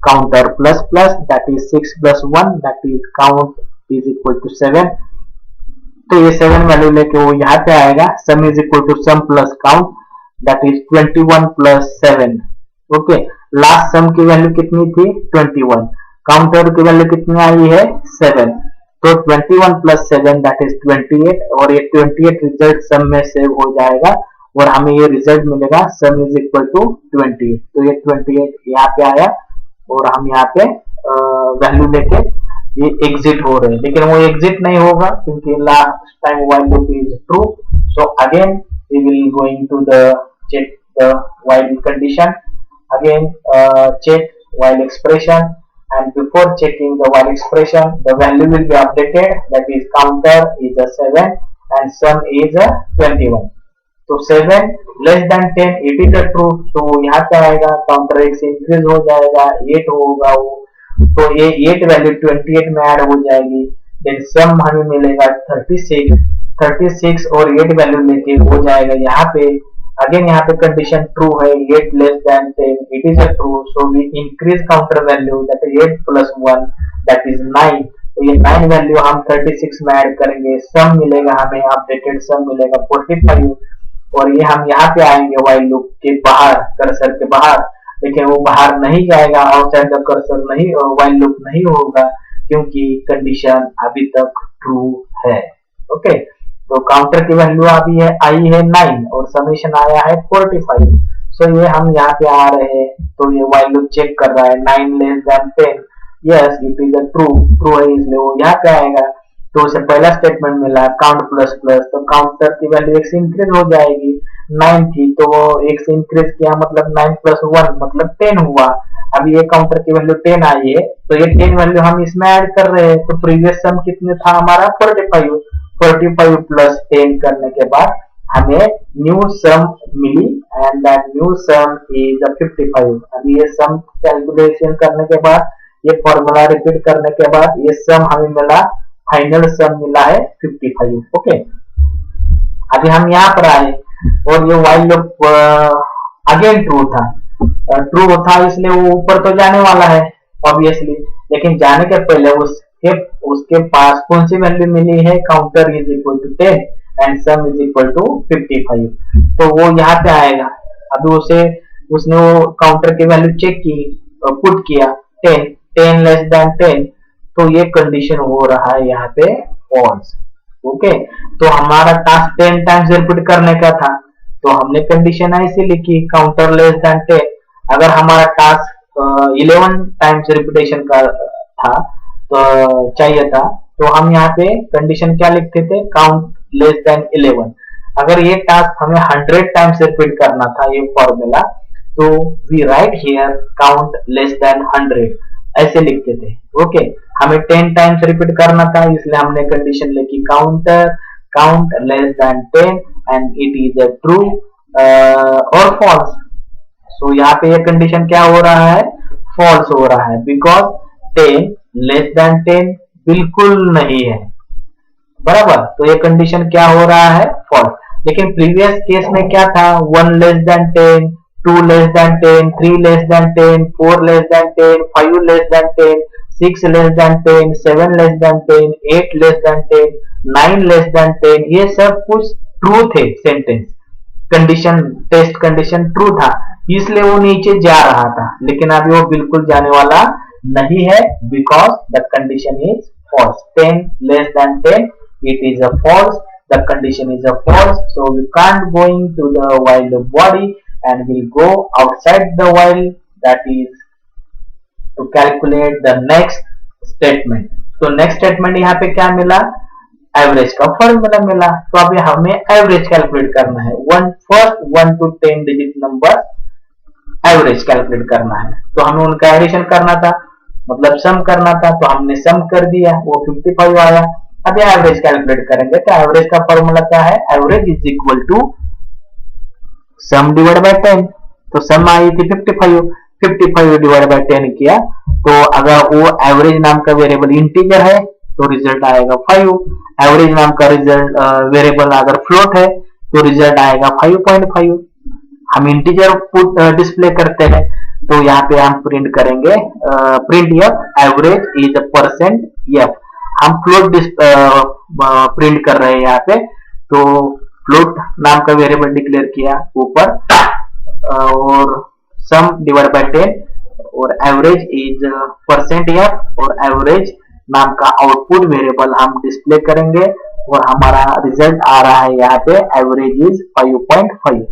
counter plus plus, that is 6 plus 1, that is count is equal to 7। तो ये 7 वैल्यू लेके वो यहाँ पे आएगा, sum is equal to sum plus count, that is 21 plus 7। Okay, last sum की वैल्यू कितनी थी 21, काउंटर की वैल्यू कितनी आई है 7, तो 21 प्लस 7 दैट इज 28 और ये 28 रिजल्ट सम में सेव हो जाएगा और हमें ये रिजल्ट मिलेगा सम इज इक्वल टू 28। तो ये 28 यहाँ पे आया और हम यहाँ पे वैल्यू लेके ये एग्जिट हो रहे हैं, लेकिन वो एग्जिट नहीं होगा क्योंकि last time while loop is true. So again we will going to the check the while condition, again check while expression, and before checking the while expression the value will be updated, that is counter is a 7 and sum is a 21। तो 7 less than 10 it is a true, तो यहाँ पे आएगा counter 1 से increase हो जाएगा 8 होगा वो, तो ये 8 वैल्यू 28 में ऐड हो जाएगी। देन सम हमें मिलेगा 36 और 8 वैल्यू लेके हो जाएगा यहाँ पे। अगेन यहाँ पे कंडीशन ट्रू है, 8 less than 10, it is a true, so we increase counter value that is 8 plus 1 that is 9। तो ये 9 वैल्यू हम 36 में ऐड करेंगे, सम मिलेगा हमें, अपडेटेड सम मिलेगा 45। और ये हम यहाँ पे आएंगे व्हाइल लूप के बाहर, कर्सर के बाहर, लेकिन वो बाहर नहीं जाएगा, आउटसाइड द कर्सर नहीं, व्हाइल लूप नहीं होगा क्योंकि कंडीशन अभी तक ट्रू है। ओके, तो काउंटर की वैल्यू अभी है आई है 9 और समेशन आया है 45। सो ये हम यहाँ पे आ रहे हैं, तो ये व्हाइल लूप चेक कर रहा है 9 less than 10, yes it is a true है, इसलिए वो यहाँ पे आएगा। तो उसे पहला स्टेटमेंट मिला काउंट प्लस प्लस, तो काउंटर की वैल्यू 1 से इंक्रीज हो जाएगी। 9 थी तो वो 1 से इंक्रीज किया, मतलब 9 प्लस 1 मतलब 10 हुआ। अभी ये काउंटर की वैल्यू 10 आई है, तो ये 10 वैल्यू हम इसमें ऐड कर रहे हैं। तो प्रीवियस सम कितने था हमारा 45 प्लस 10 करने के बाद हमें न्यू सम मिली and that new sum is 55। अभी ये सम कैलकुलेशन करने के बाद, ये फॉर्मूला रिपीट करने के बाद ये सम हमें मिला, फाइनल सम मिला है 55। ओके, अभी हम यहाँ पर आए और ये व्हाइल लूप अगेन ट्रू था, ट्रू था इसलिए वो ऊपर तो जाने वाला है ऑब्वियसली, लेकिन जाने के पहले उसके पास कौन सी वैल्यू मिली है, counter is equal to 10 and sum is equal to 55। तो वो यहाँ पे आएगा। अभी उसने वो काउंटर की वैल्यू चेक की, पुट किया 10 लेस देन 10, तो ये कंडीशन हो रहा है यहाँ पे फॉल्स। ओके, तो हमारा टास्क 10 टाइम्स रिपीट करने का था, तो हमने कंडीशन ऐसी लिखी काउंटर लेस देन 10। अगर हमारा टास्क 11 टाइम्स रिपीटेशन का था तो चाहिए था, तो हम यहाँ पे कंडीशन क्या लिखते थे, काउंट लेस देन 11। अगर ये टास्क हमें 100 टाइम्स रिपीट करना था ये फॉर्मूला, तो we write here count less than 100 ऐसे लिखते थे। ओके, हमें 10 टाइम्स रिपीट करना था, इसलिए हमने कंडीशन लिखी count less than 10 and it is a true और फॉल्स। सो यहाँ पे ये कंडीशन क्या हो रहा है, फॉल्स हो रहा है, बिकॉज 10 लेस देन 10 बिल्कुल नहीं है, बराबर। तो ये कंडीशन क्या हो रहा है, फॉल्स। लेकिन प्रीवियस केस में क्या था, 1 less than 10, 2 less than 10, 3 less than 10, 4 less than 10, 5 less than 10, 6 less than 10, 7 less than 10, 8 less than 10, 9 less than 10, ये सब कुछ ट्रू थे sentence. Condition, test condition true था, इसलिए वो नीचे जा रहा था, लेकिन अभी वो बिल्कुल जाने वाला नहीं है, because the condition is false. 10 less than 10, it is a false, the condition is a false, so we can't going to the while loop body and we'll go outside the while, that is to calculate the next statement। तो next statement यहाँ पे क्या मिला, average का formula मिला। तो अभी हमें एवरेज कैलकुलेट करना है, first 1 to 10 digit number average calculate करना है। तो हमें उनका एडिशन करना था, मतलब सम करना था, तो हमने सम कर दिया, वो 55 आया। अब एवरेज कैलकुलेट करेंगे, तो एवरेज का फॉर्मूला क्या है, average is equal to sum divide by 10। तो सम आई थी 55 डिवाइड बाय 10 किया, तो अगर वो एवरेज नाम का वेरिएबल इंटीजर है तो रिजल्ट आएगा 5। एवरेज नाम का रिजल्ट वेरिएबल अगर फ्लोट है तो रिजल्ट आएगा 5.5। हम इंटीजर पुट डिस्प्ले करते हैं, तो यहाँ पे हम प्रिंट करेंगे print F, average is percent F. हम फ्लोट प्रिंट कर रहे हैं यहाँ पे, तो फ्लोट नाम का वेरिएबल डिक्लेयर किया ऊपर, और सम डिवाइड बाय 10 और एवरेज इज परसेंट एफ, और एवरेज नाम का आउटपुट वेरिएबल हम डिस्प्ले करेंगे, और हमारा रिजल्ट आ रहा है यहाँ पे एवरेज इज 5.5।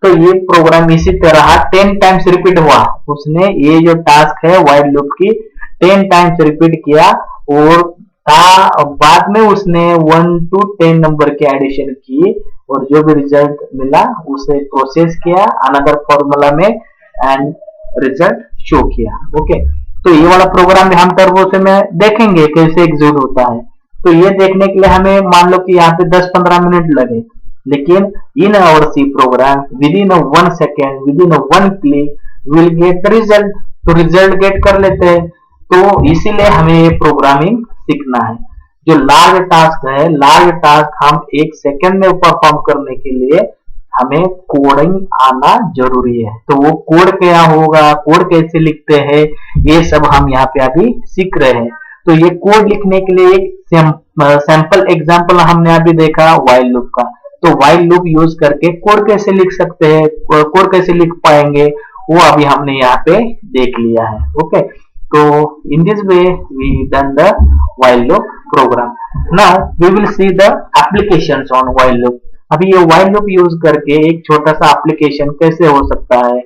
तो ये प्रोग्राम इसी तरह 10 टाइम्स रिपीट हुआ, उसने ये जो टास्क है व्हाइल लूप की 10 टाइम्स रिपीट किया, और बाद में उसने 1 to 10 नंबर की एडिशन की, और जो भी रिजल्ट मिला उसे प्रोसेस किया अनदर फॉर्मूला में एंड रिजल्ट शो किया। ओके, तो ये वाला प्रोग्राम हम टर्बो से में देखेंगे कैसे एग्जीक्यूट होता है। तो ये देखने के लिए हमें मान लो कि यहाँ पे 10-15 मिनट लगे, लेकिन in our C program within 1 second, within 1 click will get the result. तो रिजल्ट गेट कर लेते हैं, तो इसीलिए हमें ये प्रोग्रामिंग सीखना है। जो लार्ज टास्क है, लार्ज टास्क हम 1 सेकंड में परफॉर्म करने के लिए हमें कोडिंग आना जरूरी है। तो वो कोड क्या होगा, कोड कैसे लिखते हैं, ये सब हम यहाँ पे अभी सीख रहे हैं। तो ये कोड लिखने के लिए एक सैंपल एग्जांपल हमने अभी देखा व्हाइल लूप का। तो व्हाइल लूप यूज करके कोड कैसे लिख सकते हैं, कोड कैसे लिख पाएंगे, वो अभी हमने यहाँ पे देख लिया है। ओके, तो in this way we done the while loop program. Now we will see the applications on while loop. अभी ये while loop यूज करके एक छोटा सा एप्लीकेशन कैसे हो सकता है,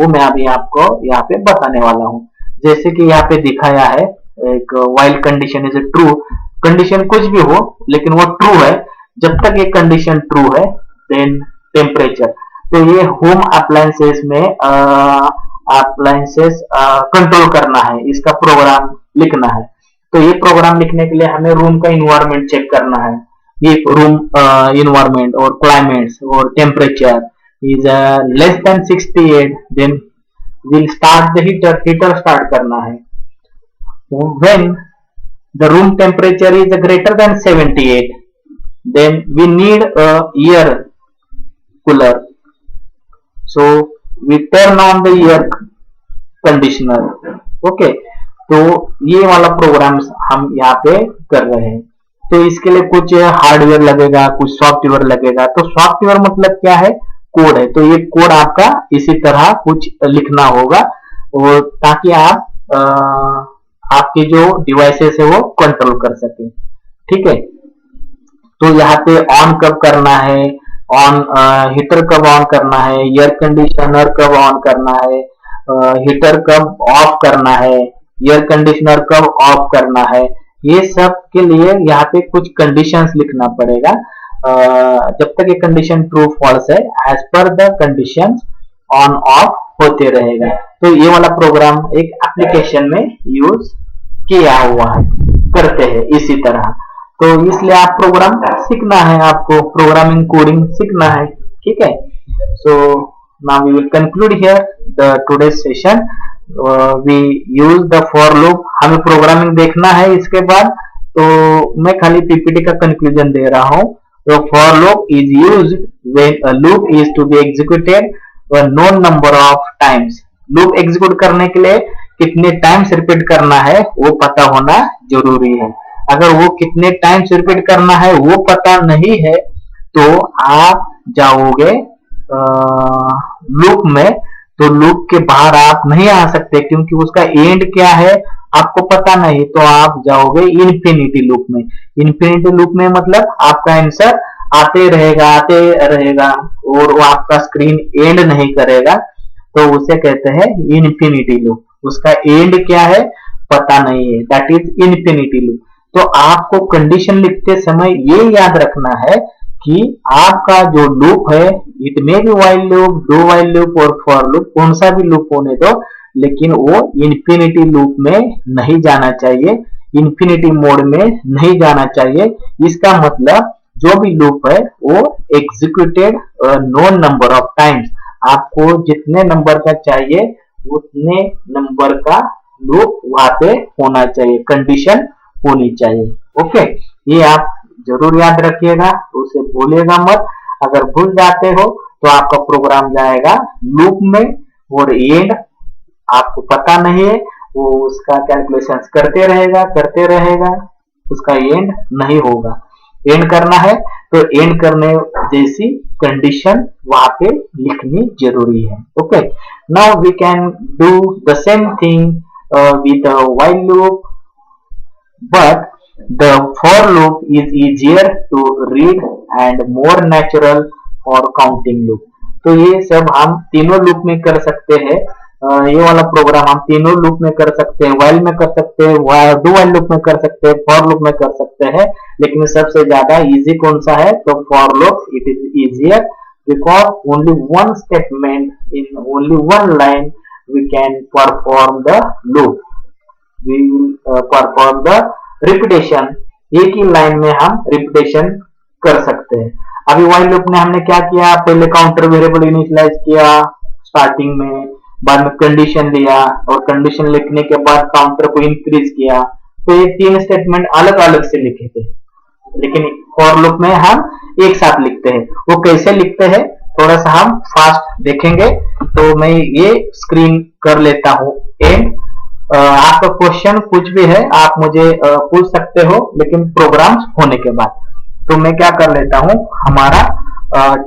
वो मैं अभी आपको यहाँ पे बताने वाला हूँ। जैसे कि यहाँ पे दिखाया है एक while condition is true, condition कुछ भी हो लेकिन वो ट्रू है। जब तक ये कंडीशन ट्रू है देन टेम्परेचर। तो ये होम अप्लायंसेस में अप्लायंसेस कंट्रोल करना है, इसका प्रोग्राम लिखना है। तो ये प्रोग्राम लिखने के लिए हमें रूम का इन्वायरमेंट चेक करना है। ये रूम इन्वायरमेंट और क्लाइमेट्स और temperature is less than 68, then will start the heater start करना है। When the room temperature is greater than 78, then we need a air cooler, so we turn on the air conditioner. Okay, तो ये वाला programmes हम यहाँ पे कर रहे हैं। तो इसके लिए कुछ हार्डवेयर लगेगा, कुछ सॉफ्टवेयर लगेगा। तो सॉफ्टवेयर मतलब क्या है, कोड है। तो ये कोड आपका इसी तरह कुछ लिखना होगा और ताकि आप आपके जो डिवाइसेस है वो कंट्रोल कर सके। ठीक है, तो यहाँ पे ऑन कब करना है, ऑन हीटर कब ऑन करना है, एयर कंडीशनर कब ऑन करना है, हीटर कब ऑफ करना है, एयर कंडीशनर कब ऑफ करना है, ये सब के लिए यहाँ पे कुछ कंडीशंस लिखना पड़ेगा। जब तक ये कंडीशन ट्रू फॉल्स है, as per the conditions on off होते रहेगा। तो ये वाला प्रोग्राम एक एप्लीकेशन में यूज किया हुआ है, करते हैं इसी तरह। तो इसलिए आप प्रोग्राम सीखना है, आपको प्रोग्रामिंग कोडिंग सीखना है। ठीक है, so now we will conclude here the today's session. We use the for loop, हमें प्रोग्रामिंग देखना है इसके बाद। तो मैं खाली पीपीटी का कंक्लूजन दे रहा हूँ। तो for loop is used when a loop is to be executed a known number of times. Loop execute करने के लिए कितने टाइम्स रिपीट करना है वो पता होना जरूरी है। अगर वो कितने टाइम्स रिपीट करना है वो पता नहीं है तो आप जाओगे लूप में, तो लूप के बाहर आप नहीं आ सकते क्योंकि उसका एंड क्या है आपको पता नहीं। तो आप जाओगे इन्फिनिटी लूप में। इन्फिनिटी लूप में मतलब आपका आंसर आते रहेगा और वो आपका स्क्रीन एंड नहीं करेगा। तो उसे कहते हैं इन्फिनिटी लूप। उसका एंड क्या है पता नहीं है, दैट इज इन्फिनिटी लूप। तो आपको कंडीशन लिखते समय ये याद रखना है कि आपका जो लूप है, it may B while loop, do while loop और फॉर लूप, कौन सा भी लूप होने दो, लेकिन वो इन्फिनिटी लूप में नहीं जाना चाहिए, इन्फिनिटी मोड में नहीं जाना चाहिए। इसका मतलब जो भी लूप है वो executed known number of times. आपको जितने नंबर का चाहिए उतने नंबर का लूप वहां पे होना चाहिए, कंडीशन होनी चाहिए। ओके, ये आप जरूर याद रखिएगा, उसे भूलिएगा मत। अगर भूल जाते हो तो आपका प्रोग्राम जाएगा लूप में और एंड आपको पता नहीं है, वो उसका कैलकुलेशंस करते रहेगा, उसका एंड नहीं होगा। एंड करना है तो एंड करने जैसी कंडीशन वहां पे लिखनी जरूरी है। Okay, now we can do the same thing with while loop, but the for loop is easier to read and more natural for counting loop. तो ये सब हम तीनों लूप में कर सकते हैं। ये वाला प्रोग्राम हम तीनों लूप में कर सकते हैं, व्हाइल में कर सकते हैं, डू व्हाइल लूप में कर सकते हैं, फॉर लूप में कर सकते हैं। लेकिन सबसे ज्यादा इजी कौन सा है, तो for loop. It is easier because only one statement in only one line we can perform the loop, we will perform the repetition. एक ही लाइन में हम रिपीटेशन कर सकते हैं। अभी व्हाइल लूप में हमने क्या किया, पहले काउंटर वेरिएबल इनिशियलाइज किया स्टार्टिंग में, बाद में कंडीशन लिया और कंडीशन लिखने के बाद काउंटर को इंक्रीज किया। तो ये 3 स्टेटमेंट अलग अलग से लिखे थे, लेकिन फॉर लूप में हम एक साथ लिखते हैं। वो कैसे लिखते हैं थोड़ा सा हम फास्ट देखेंगे। तो मैं ये स्क्रीन कर लेता हूँ एंड आपका क्वेश्चन कुछ भी है आप मुझे पूछ सकते हो, लेकिन प्रोग्राम्स होने के बाद। तो मैं क्या कर लेता हूँ, हमारा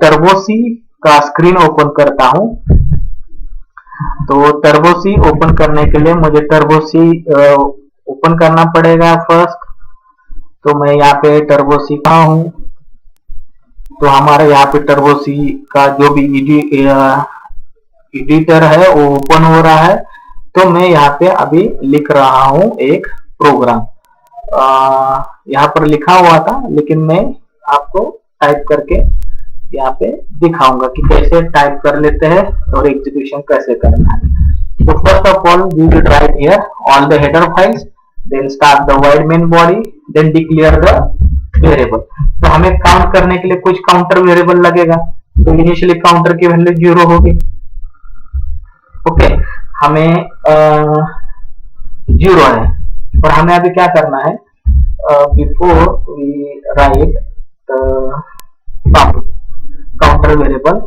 टर्बो सी का स्क्रीन ओपन करता हूँ। तो टर्बो सी ओपन करने के लिए मुझे टर्बो सी ओपन करना पड़ेगा फर्स्ट। तो मैं यहाँ पे टर्बो सी का हूँ, तो हमारे यहाँ पे टर्बो सी का जो भी एडिटर है वो ओपन हो रहा है। तो मैं यहाँ पे अभी लिख रहा हूँ एक प्रोग्राम, यहाँ पर लिखा हुआ था, लेकिन मैं आपको टाइप करके यहाँ पे दिखाऊंगा कि कैसे टाइप कर लेते हैं और एग्जीक्यूशन कैसे करना है। तो first of all we will write here all the header files, then start the void main body, then declare the variable. तो हमें काउंट करने के लिए कुछ काउंटर वेरिएबल लगेगा। तो इनिशियली काउंटर की वैल्यू 0 होगी। ओके, हमें 0 है और हमें अभी क्या करना है, before we write counter variable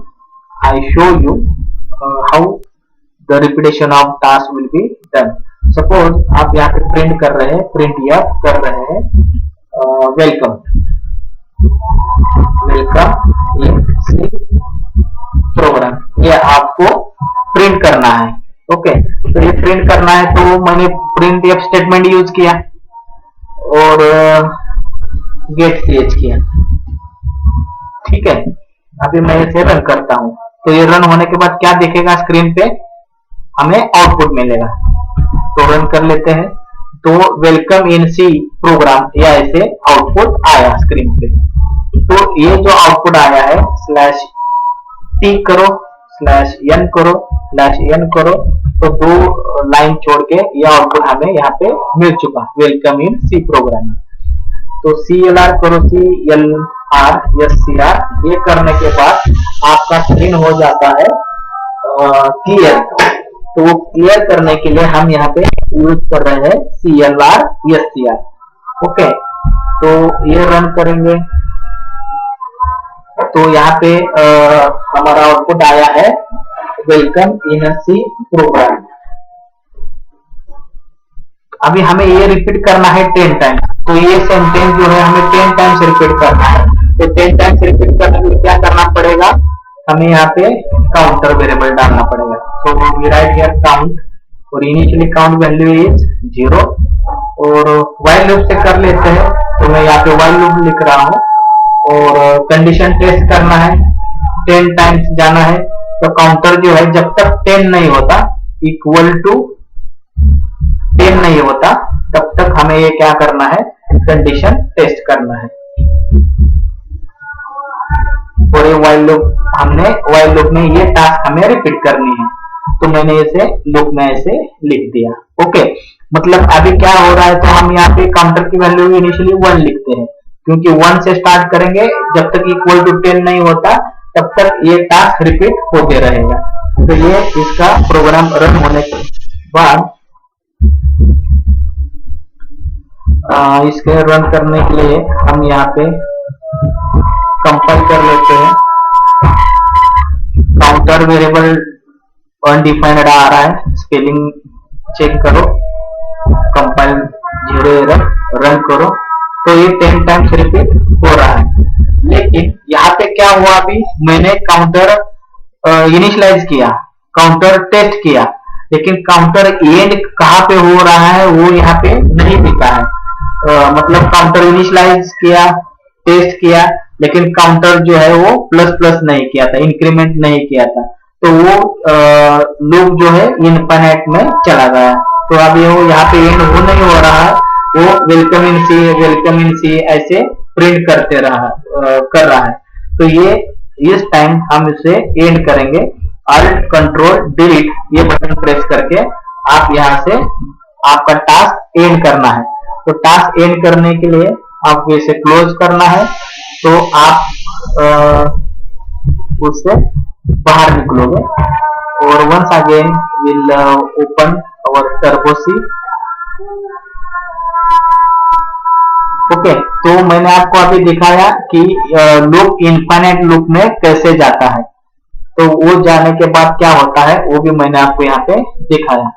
I show you how the repetition of task will be done. Suppose आप यहाँ पे प्रिंट कर रहे हैं, प्रिंट या कर रहे हैं welcome welcome in C program, ये आपको प्रिंट करना है। ओके, तो ये प्रिंट करना है तो मैंने प्रिंट एफ स्टेटमेंट यूज किया और गेट ch किया। ठीक है, अभी मैं इसे रन करता हूं। तो ये रन होने के बाद क्या दिखेगा स्क्रीन पे, हमें आउटपुट मिलेगा। तो रन कर लेते हैं। तो वेलकम इन सी प्रोग्राम या ऐसे आउटपुट आया स्क्रीन पे। तो ये जो आउटपुट आया है /t करो /n करो /n करो, तो 2 लाइन छोड़ के यह आउटपुट हमें यहाँ पे मिल चुका, वेलकम इन सी प्रोग्राम। तो CLR करो CLR SCR, ये करने के बाद आपका स्क्रीन हो जाता है क्लियर। तो वो क्लियर करने के लिए हम यहाँ पे यूज कर रहे हैं CLR SCR। ओके, तो ये रन करेंगे तो यहाँ पे हमारा आउटपुट आया है वेलकम इन सी प्रोग्राम। अभी हमें ये रिपीट करना है 10 टाइम्स। तो ये सेंटेंस जो है हमें 10 टाइम्स रिपीट करना है। तो 10 टाइम्स रिपीट करने के लिए क्या करना पड़ेगा, हमें यहाँ पे काउंटर वेरिएबल डालना पड़ेगा। So we write here count और इनिशियली काउंट वैल्यू इज 0 और व्हाइल लूप से कर लेते हैं। तो मैं यहाँ पे व्हाइल लूप लिख रहा हूँ और कंडीशन टेस्ट करना है, 10 टाइम्स जाना है। तो काउंटर जो है जब तक 10 नहीं होता, इक्वल टू 10 नहीं होता, तब तक हमें ये क्या करना है, कंडीशन टेस्ट करना है। और ये व्हाइल लूप में ये टास्क हमें रिपीट करनी है। तो मैंने इसे लूप में ऐसे लिख दिया। ओके, मतलब अभी क्या हो रहा है, तो हम यहाँ पे काउंटर की वैल्यू इनिशियली 1 लिखते हैं, क्योंकि 1 से स्टार्ट करेंगे, जब तक इक्वल टू 10 नहीं होता तब तक ये टास्क रिपीट होते रहेगा। तो ये इसका प्रोग्राम रन होने के बाद इसके रन करने के लिए हम यहाँ पे कंपाइल कर लेते हैं। काउंटर वेरिएबल अनडिफाइंड आ रहा है, स्पेलिंग चेक करो, कंपाइल 0 एरर, रन करो। तो ये 10 टाइम्स रिपीट हो रहा है। लेकिन यहाँ पे क्या हुआ, अभी मैंने काउंटर इनिशियलाइज किया, काउंटर टेस्ट किया, लेकिन काउंटर एंड कहाँ पे हो रहा है वो यहाँ पे नहीं दिखा है। मतलब काउंटर इनिशियलाइज किया, टेस्ट किया, लेकिन काउंटर जो है वो प्लस नहीं किया था, इंक्रीमेंट नहीं किया था। तो वो लूप जो है इनफाइनाइट में चला गया। तो अब वो यहाँ पे एंड हो नहीं हो रहा है, वो वेलकम इन सी ऐसे प्रिंट कर रहा है। तो ये इस टाइम हम इसे एंड करेंगे, Alt Control Delete ये बटन प्रेस करके आप यहाँ से आपका टास्क एंड करना है। तो टास्क एंड करने के लिए आपको इसे क्लोज करना है। तो आप उससे बाहर निकलोगे। और once again we'll open our turbo C. Okay, तो मैंने आपको अभी दिखाया कि लूप इनफाइनाइट लूप में कैसे जाता है, तो वो जाने के बाद क्या होता है वो भी मैंने आपको यहाँ पे दिखाया।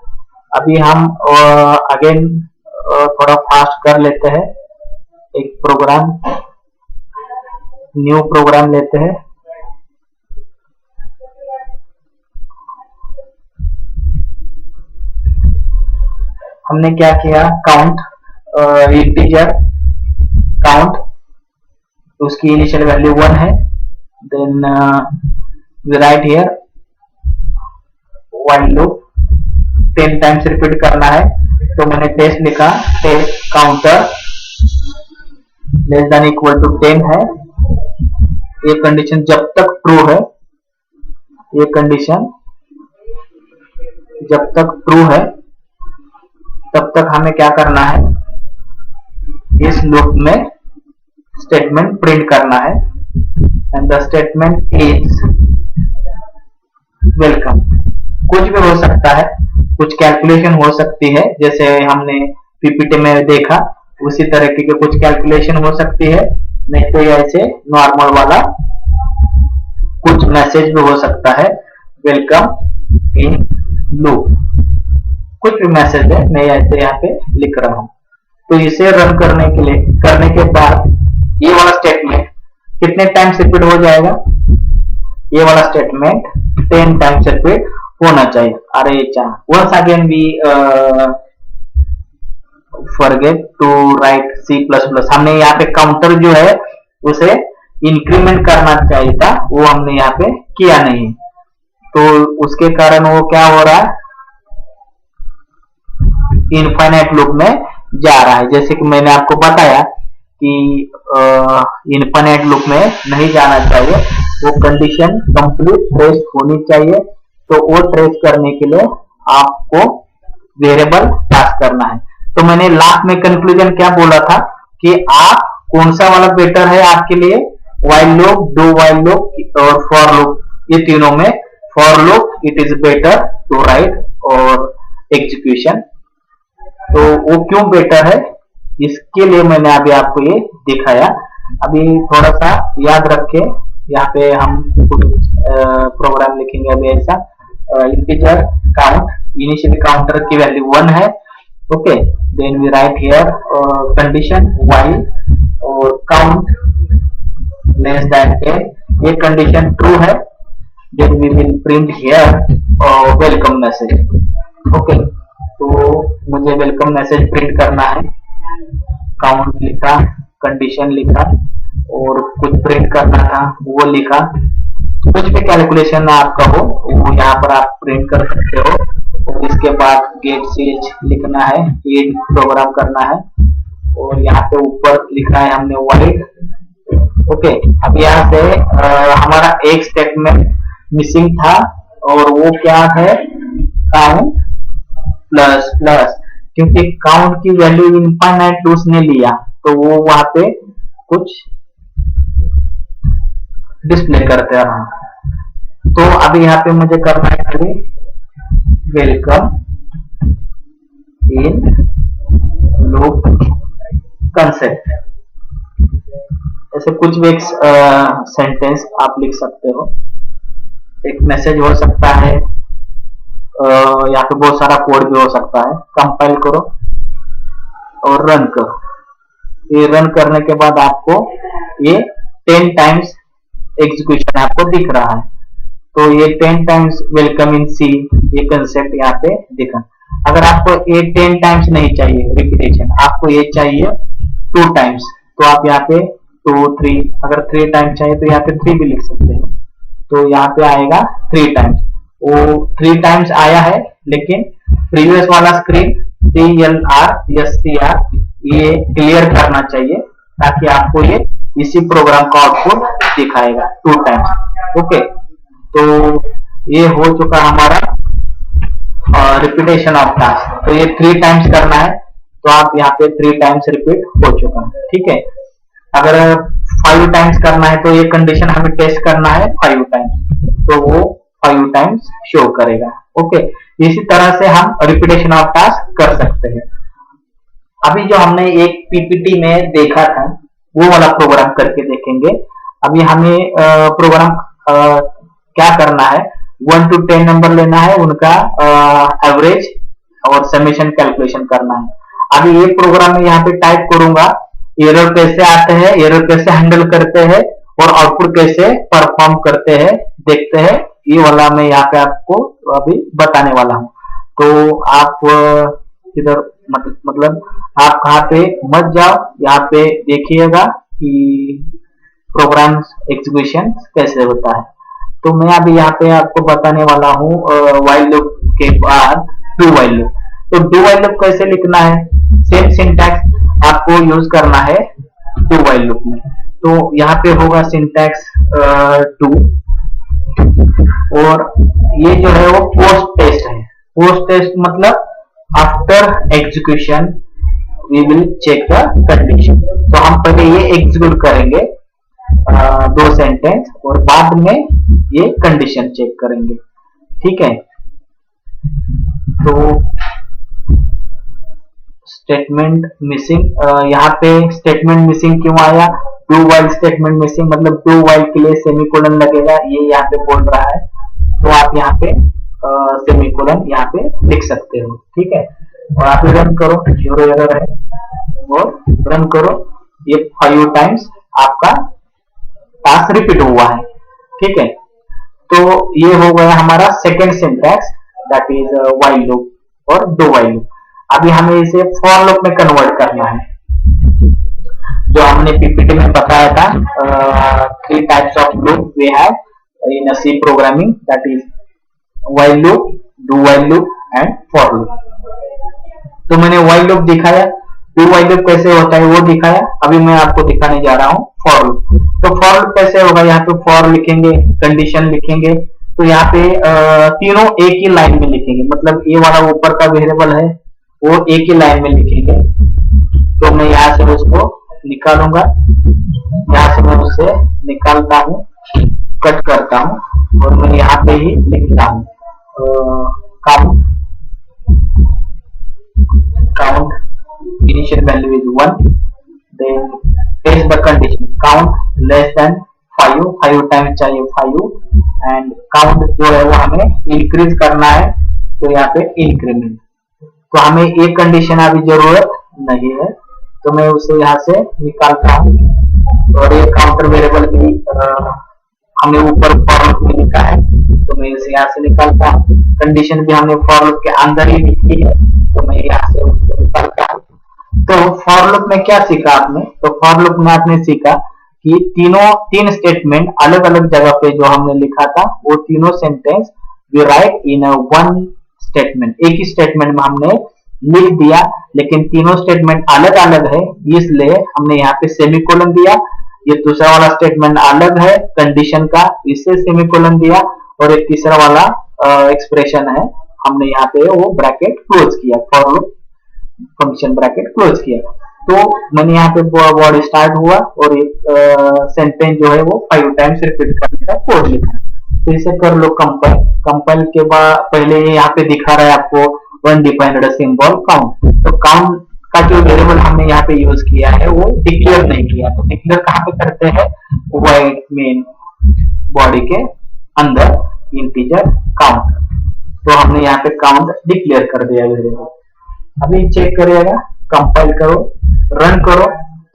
अभी हम अगेन थोड़ा फास्ट कर लेते हैं, एक प्रोग्राम, न्यू प्रोग्राम लेते हैं। हमने क्या किया, काउंट इंटीजर काउंट, उसकी इनिशियल वैल्यू 1 है, then we write here while loop 10 times repeat करना है, तो मैंने टेस्ट लिखा, test counter less than equal to 10 है। ये कंडीशन जब तक ट्रू है, ये कंडीशन जब तक ट्रू है तब तक हमें क्या करना है, इस लूप में स्टेटमेंट प्रिंट करना है, and the statement is welcome. कुछ भी हो सकता है, कुछ कैलकुलेशन हो सकती है, जैसे हमने पीपीटी में देखा उसी तरीके के कुछ कैलकुलेशन हो सकती है, नहीं तो ऐसे नॉर्मल वाला कुछ मैसेज भी हो सकता है, वेलकम इन लूप, कुछ भी मैसेज है, मैं ऐसे यहाँ पे लिख रहा हूँ। तो इसे रन करने के बाद ये वाला स्टेटमेंट कितने टाइम्स रिपीट हो जाएगा, ये वाला स्टेटमेंट 10 टाइम्स रिपीट होना चाहिए। अरे once again we forget to write C++, हमने यहाँ पे काउंटर जो है उसे इंक्रीमेंट करना चाहिए था, वो हमने यहाँ पे किया नहीं, तो उसके कारण वो क्या हो रहा है, इनफाइनाइट लूप में जा रहा है। जैसे कि मैंने आपको बताया कि इनफाइनाइट लूप में नहीं जाना चाहिए, वो कंडीशन कंप्लीट ट्रेस होनी चाहिए, तो वो ट्रेस करने के लिए आपको वेरिएबल पास करना है। तो मैंने लास्ट में कंक्लूजन क्या बोला था कि आप कौन सा वाला बेटर है आपके लिए, while loop, do while loop और फॉर लूप, ये तीनों में for loop it is better to write और एग्जीक्यूशन। तो वो क्यों बेटर है, इसके लिए मैंने अभी आपको ये दिखाया। अभी थोड़ा सा याद रखें, यहाँ पे हम कुछ प्रोग्राम लिखेंगे अभी ऐसा, इंटीजर काउंट, इनिशियल काउंटर की वैल्यू 1 है, okay, then we write here condition while और काउंट लेस देन 10, ये कंडीशन ट्रू है, then we will print here welcome message. Okay, तो मुझे वेलकम मैसेज प्रिंट करना है, काउंट लिखा, कंडीशन लिखा और कुछ प्रिंट करना था वो लिखा, कुछ भी कैलकुलेशन आपका हो वो यहाँ पर आप प्रिंट कर सकते हो, और इसके बाद गेट ch लिखना है, ये प्रोग्राम करना है, और यहाँ पे ऊपर लिखा है हमने वाइड। ओके, अब यहाँ से हमारा एक स्टेटमेंट मिसिंग था, और वो क्या है, काउंट प्लस प्लस, क्योंकि काउंट की वैल्यू इनफाइनाइट उसने लिया, तो वो वहां पे कुछ डिस्प्ले करते रहा। तो अभी यहाँ पे मुझे करना है खाली वेलकम इन लूप कंसेप्ट, ऐसे कुछ भी एक सेंटेंस आप लिख सकते हो, एक मैसेज हो सकता है, यहाँ पे बहुत सारा कोड भी हो सकता है। कंपाइल करो और रन करो, ये रन करने के बाद आपको ये 10 टाइम्स एग्जीक्यूशन आपको दिख रहा है, तो ये 10 टाइम्स वेलकम इन सी, ये कंसेप्ट यहाँ पे दिखा। अगर आपको ये 10 टाइम्स नहीं चाहिए रिपीटेशन, आपको ये चाहिए 2 टाइम्स, तो आप यहाँ पे 2 3, अगर 3 टाइम्स चाहिए तो यहाँ पे 3 भी लिख सकते हो, तो यहाँ पे आएगा 3 टाइम्स, वो 3 टाइम्स आया है, लेकिन प्रीवियस वाला स्क्रीन CLR ये क्लियर करना चाहिए, ताकि आपको ये इसी प्रोग्राम का आउटपुट दिखाएगा 2 टाइम्स। ओके, तो ये हो चुका हमारा रिपीटेशन ऑफ टास्क, तो ये 3 टाइम्स करना है, तो आप यहाँ पे 3 टाइम्स रिपीट हो चुका है, ठीक है। अगर 5 टाइम्स करना है तो ये कंडीशन हमें टेस्ट करना है 5 टाइम्स, तो वो 5 टाइम्स शो करेगा। ओके, इसी तरह से हम रिपीटेशन ऑफ टास्क कर सकते हैं। अभी जो हमने एक पीपीटी में देखा था वो वाला प्रोग्राम करके देखेंगे। अभी हमें प्रोग्राम क्या करना है, 1 to 10 नंबर लेना है, उनका एवरेज और समेशन कैलकुलेशन करना है। अभी ये प्रोग्राम में यहाँ पे टाइप करूंगा, एरर कैसे आते हैं, एरर कैसे हैंडल करते हैं और आउटपुट कैसे परफॉर्म करते हैं देखते हैं, ये वाला मैं यहाँ पे आपको अभी बताने वाला हूँ। तो आप इधर मतलब आप कहाँ पे मत जाओ, यहाँ पे देखिएगा कि प्रोग्राम एग्जीक्यूशन कैसे होता है। तो मैं अभी यहाँ पे आपको बताने वाला हूँ व्हाइल लूप के बाद डू व्हाइल लूप। तो डू व्हाइल लूप कैसे लिखना है, सेम सिंटैक्स आपको यूज करना है डू व्हाइल लूप में। तो यहाँ पे होगा सिंटैक्स डू, और ये जो है वो पोस्ट टेस्ट है। पोस्ट टेस्ट मतलब after execution we will check the condition. तो हम पहले ये एग्जीक्यूट करेंगे 2 सेंटेंस और बाद में ये कंडीशन चेक करेंगे, ठीक है। तो स्टेटमेंट मिसिंग, यहाँ पे स्टेटमेंट मिसिंग क्यों आया, डू वाइल स्टेटमेंट मिसिंग मतलब डू वाइल के लिए सेमीकोलन लगेगा, ये यहाँ पे बोल रहा है। तो आप यहाँ पे सेमीकोलन यहाँ पे लिख सकते हो, ठीक है। और आप रन करो, जीरो एरर है, और रन करो, ये 5 टाइम्स आपका टास्क रिपीट हुआ है, ठीक है। तो ये हो गया हमारा second syntax, that is while loop और डू व्हाइल लूप। अभी हमें इसे फॉर लूप में कन्वर्ट करना है। जो हमने पीपीटी में बताया था, 3 types of loop we have in C programming, that is while loop, do while loop and for loop. तो मैंने व्हाइल लूप दिखाया, डू व्हाइल लूप कैसे होता है वो दिखाया। अभी मैं आपको दिखाने जा रहा हूँ फॉर लूप। तो फॉर लूप कैसे होगा, यहाँ पे फॉर लिखेंगे, कंडीशन लिखेंगे। तो यहाँ पे तीनों एक ही लाइन में लिखेंगे, मतलब ये वाला ऊपर का वेरिएबल है वो एक ही लाइन में लिखेंगे। तो मैं यहाँ से उसको निकालूंगा, यहाँ से मैं उससे निकालता हूँ, कट करता हूँ और मैं यहाँ पे ही लिखता हूँ count initial value is 1, then test the condition, count less than 5 times चाहिए 5, एंड काउंट जो है वो हमें इंक्रीज करना है, तो यहाँ पे इंक्रीमेंट। तो हमें एक कंडीशन अभी जरूरत नहीं है, तो मैं उसे यहाँ से निकालता हूँ। और ये काउंटर वेरिएबल भी हमने ऊपर फॉर लूप में लिखा है, तो मैं इसे यहाँ से निकालता हूँ। कंडीशन भी हमने फॉर लूप के अंदर ही लिखी है, तो मैं यहाँ से उसको निकालता हूँ। तो फॉर लूप में क्या सीखा आपने, तो फॉर लूप में आपने सीखा कि तीन स्टेटमेंट अलग अलग जगह पे जो हमने लिखा था वो तीनों sentence we write in one statement. एक ही स्टेटमेंट में हमने लिख दिया, लेकिन तीनों स्टेटमेंट अलग अलग है, इसलिए हमने यहाँ पे सेमीकोलन दिया। ये दूसरा वाला स्टेटमेंट अलग है कंडीशन का, इससे सेमीकोलन दिया, और एक तीसरा वाला एक्सप्रेशन है, हमने यहाँ पे वो ब्रैकेट क्लोज किया, for loop function bracket close किया। तो मैंने यहाँ पे वर्ड स्टार्ट हुआ और एक सेंटेंस जो है वो 5 टाइम्स रिपीट करने का कोड लिखा। तो इसे कर लो कंपाइल। कंपाइल के बाद पहले यहाँ पे दिखा रहा है आपको अनडिफाइंड सिंबल काउंट। तो काउंट का जो वेरिएबल हमने यहाँ पे यूज किया है वो डिक्लेयर नहीं किया। तो डिक्लेयर कहाँ पे करते हैं, वॉइड मेन बॉडी के अंदर इंटीजर काउंट। तो हमने यहाँ पे काउंट डिक्लेयर कर दिया वेरिएबल। अभी चेक करिएगा, कंपाइल करो, रन करो,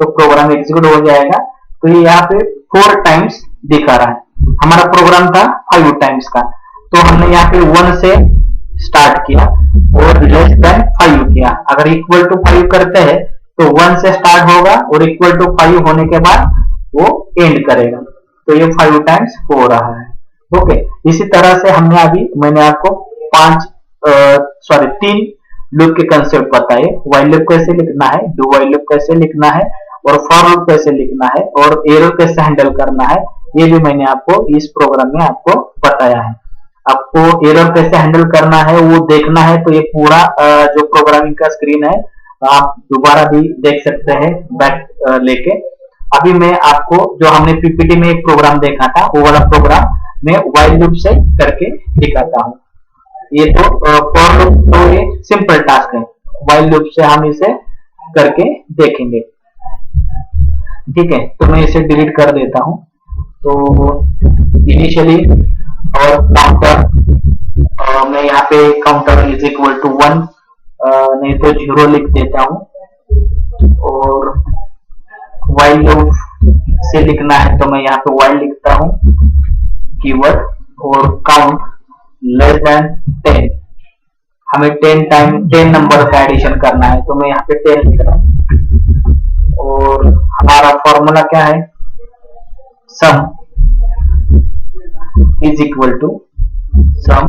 तो प्रोग्राम एग्जीक्यूट हो जाएगा। तो ये यहाँ पे 4 टाइम्स दिखा रहा है, हमारा प्रोग्राम था 5 टाइम्स का। तो हमने यहाँ पे 1 से स्टार्ट किया और लेस देन 5 किया। अगर इक्वल टू 5 करते हैं तो 1 से स्टार्ट होगा और इक्वल टू 5 होने के बाद वो एंड करेगा। तो ये 5 टाइम्स हो रहा है। ओके, इसी तरह से हमने अभी मैंने आपको 3 लूप के कंसेप्ट बताए। व्हाइल लूप कैसे लिखना है, डू व्हाइल लूप कैसे लिखना है, और फॉर लूप कैसे लिखना है, और एरर कैसे हैंडल करना है, ये भी मैंने आपको इस प्रोग्राम में आपको बताया है। आपको एरर कैसे हैंडल करना है वो देखना है तो ये पूरा जो प्रोग्रामिंग का स्क्रीन है आप दोबारा भी देख सकते हैं बैक लेके। अभी मैं आपको जो हमने पीपीटी में एक प्रोग्राम देखा था वो वाला प्रोग्राम मैं व्हाइल लूप से करके दिखाता हूँ। ये तो फॉर लूप तो ये सिंपल टास्क है, व्हाइल लूप से हम इसे करके देखेंगे। ठीक है, तो मैं इसे डिलीट कर देता हूँ। तो इनिशियली और काउंटर मैं यहाँ पे काउंटर इज इक्वल टू 1 नहीं तो 0 लिख देता हूँ। और व्हाइल लूप से लिखना है तो मैं यहाँ पे व्हाइल लिखता हूँ कीवर्ड, और काउंट लेस देन 10, हमें 10 नंबर का एडिशन करना है तो मैं यहाँ पे 10 लिख रहा हूँ। और हमारा फॉर्मूला क्या है, sum is equal to sum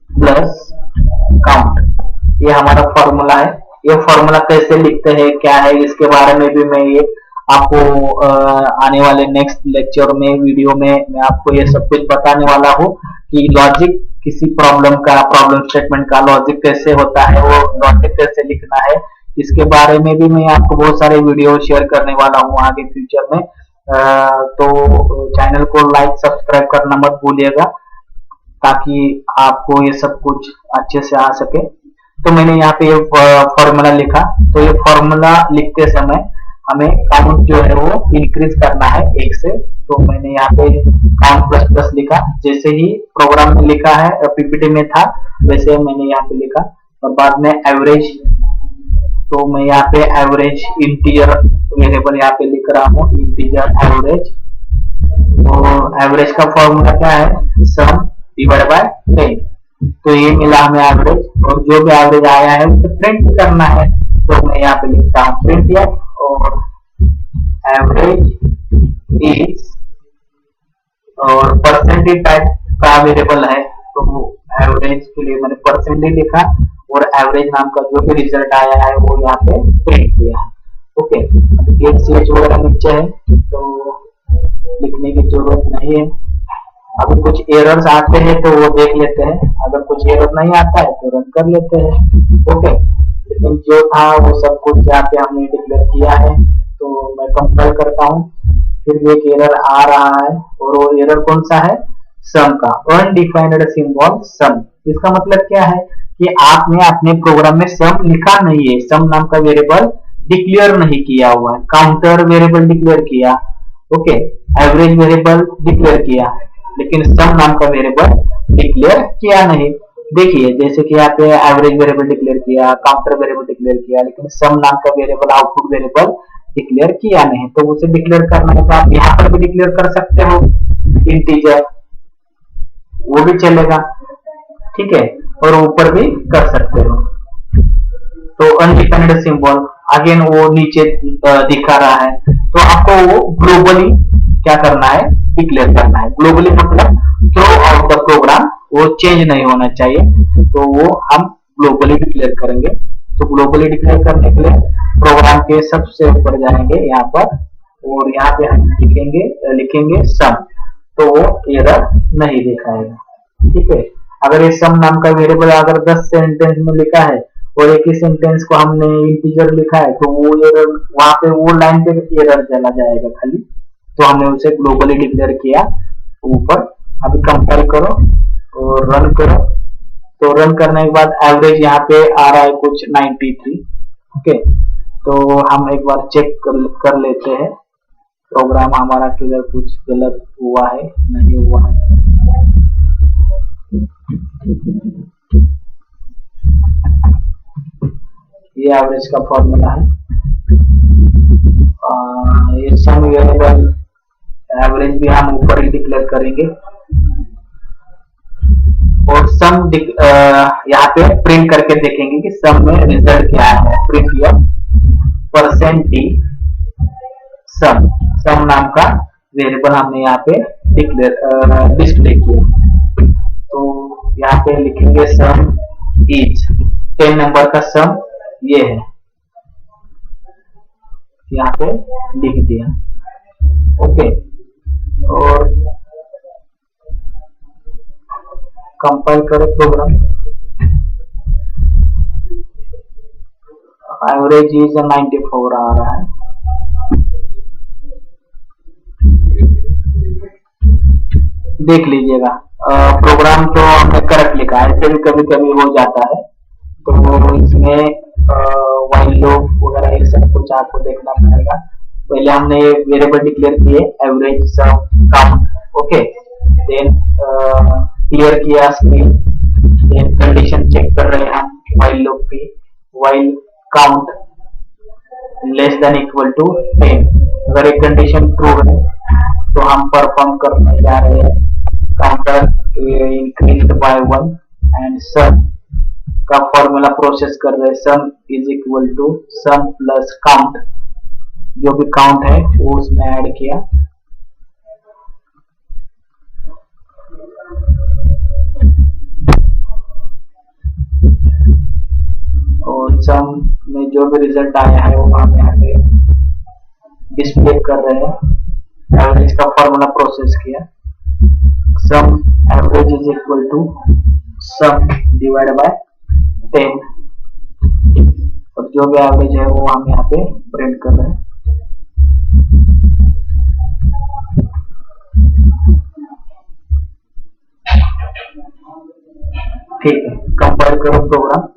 plus count, ये हमारा फॉर्मूला है। ये फॉर्मूला कैसे लिखते हैं क्या है इसके बारे में भी मैं ये आपको आने वाले नेक्स्ट लेक्चर में वीडियो में मैं आपको ये सब कुछ बताने वाला हूँ कि लॉजिक किसी प्रॉब्लम स्टेटमेंट का लॉजिक कैसे होता है, वो लॉजिक कैसे लिखना है, इसके बारे में भी मैं आपको बहुत सारे वीडियो शेयर करने वाला हूँ आगे फ्यूचर में। तो चैनल को लाइक सब्सक्राइब करना मत भूलिएगा ताकि आपको ये सब कुछ अच्छे से आ सके। तो मैंने यहाँ पे ये फॉर्मूला लिखा, तो ये फॉर्मूला लिखते समय हमें काउंट जो है वो इंक्रीज करना है 1 से, तो मैंने यहाँ पे काउंट प्लस प्लस लिखा, जैसे ही प्रोग्राम में लिखा है पीपीटी में था वैसे मैंने यहाँ पे लिखा। और बाद में एवरेज, तो मैं यहाँ पे एवरेज इंटीजर वेरिएबल यहाँ पे लिख रहा हूँ, इंटीजर एवरेज। तो एवरेज का फॉर्मूला क्या है, सम डिवाइड बाय 10, तो ये मिला हमें एवरेज, और जो भी एवरेज आया है उसे प्रिंट करना है तो मैं यहाँ पे लिखता हूँ प्रिंट या, और एवरेज इज, और परसेंटेज टाइप का वेरिएबल है तो एवरेज के लिए मैंने परसेंटेज लिखा, और एवरेज नाम का जो भी रिजल्ट आया है वो यहाँ पे प्रिंट किया है। ओके, अभी एक सीएच वगैरह नीचे है तो लिखने की जरूरत नहीं है। अगर कुछ एरर्स आते हैं तो वो देख लेते हैं, अगर कुछ एरर नहीं आता है तो रन कर लेते हैं। ओके, लेकिन जो था वो सब कुछ यहाँ पे हमने डिक्लेयर किया है, तो मैं कंपाइल करता हूँ, फिर भी एक एरर आ रहा है, और वो एरर कौन सा है, सम का, अनडिफाइंड सिंबल सम। इसका मतलब क्या है कि आपने अपने प्रोग्राम में सम लिखा नहीं है, सम नाम का वेरिएबल डिक्लेयर नहीं किया हुआ है, काउंटर वेरिएबल डिक्लेयर किया, ओके, एवरेज वेरिएबल डिक्लेयर किया, लेकिन सम नाम का वेरिएबल डिक्लेयर किया नहीं। देखिए जैसे कि यहाँ पे एवरेज वेरिएबल डिक्लेयर किया, काउंटर वेरिएबल डिक्लेयर किया, लेकिन सम नाम का वेरिएबल आउटपुट वेरिएबल डिक्लेयर किया नहीं, तो उसे डिक्लेयर करना है तो आप यहाँ पर भी डिक्लेयर कर सकते हो इंटीजर, वो भी चलेगा, ठीक है, और ऊपर भी कर सकते हो। तो अनडिपेंडेंट सिंबल अगेन वो नीचे दिखा रहा है, तो आपको वो ग्लोबली क्या करना है, डिक्लेयर करना है। ग्लोबली मतलब थ्रू आउट द प्रोग्राम वो चेंज नहीं होना चाहिए, तो वो हम ग्लोबली डिक्लेयर करेंगे। तो ग्लोबली डिक्लेयर करने के लिए प्रोग्राम के सबसे ऊपर जाएंगे यहाँ पर, और यहाँ पे हम लिखेंगे सम, तो वो एरर नहीं दिखाएगा, ठीक है। अगर ये सम नाम का वेरिएबल अगर 10 सेंटेंस में लिखा है और एक ही सेंटेंस को हमने इंटीजर लिखा है तो वो एरर वहां पे वो लाइन पे एरर चला जाएगा खाली, तो हमने उसे ग्लोबली डिक्लेयर किया ऊपर। अभी कंपेयर करो और रन करो, तो रन करने के बाद एवरेज यहाँ पे आ रहा है कुछ 93, ओके। तो हम एक बार चेक कर लेते हैं प्रोग्राम हमारा किधर कुछ गलत हुआ है नहीं हुआ है। ये एवरेज का फॉर्मूला है, ये सम वेरिएबल एवरेज भी हम ऊपर ही डिक्लेयर करेंगे, और सम यहाँ पे प्रिंट करके देखेंगे कि सम में रिजल्ट क्या है। प्रिंट या परसेंटी सम, सम नाम का वेरिएबल हमने यहाँ पे डिस्प्ले किया, तो यहाँ पे लिखेंगे सम इज 10 नंबर का सम ये है, यहाँ पे लिख दिया, ओके। और कंपाइल करो प्रोग्राम, एवरेज इज 94 आ रहा है, देख लीजिएगा। प्रोग्राम तो हमने करेक्ट लिखा है, ऐसे भी कभी कभी हो जाता है, तो इसमें व्हाइल लूप वगैरह ये सब कुछ आपको देखना पड़ेगा। पहले हमने ये वेरिएबल डिक्लेयर किए average sum count, okay, then clear किया स्क्रीन, देन कंडीशन चेक कर रहे हैं हम व्हाइल लूप की, while count less than equal to 10। अगर एक कंडीशन ट्रू है तो हम परफॉर्म करने जा रहे हैं counter increased by 1 and sum का फॉर्मूला प्रोसेस कर रहे हैं, sum is equal to sum plus count, जो भी काउंट है वो उसमें ऐड किया, और सम में जो भी रिजल्ट आया है वो हम यहाँ पे डिस्प्ले कर रहे हैं। एवरेज का फॉर्मूला प्रोसेस किया, sum average is equal to sum divide by 10, और जो भी एवरेज है वो हम यहाँ पे प्रिंट कर रहे हैं। ठीक है, कंपाइल करो प्रोग्राम।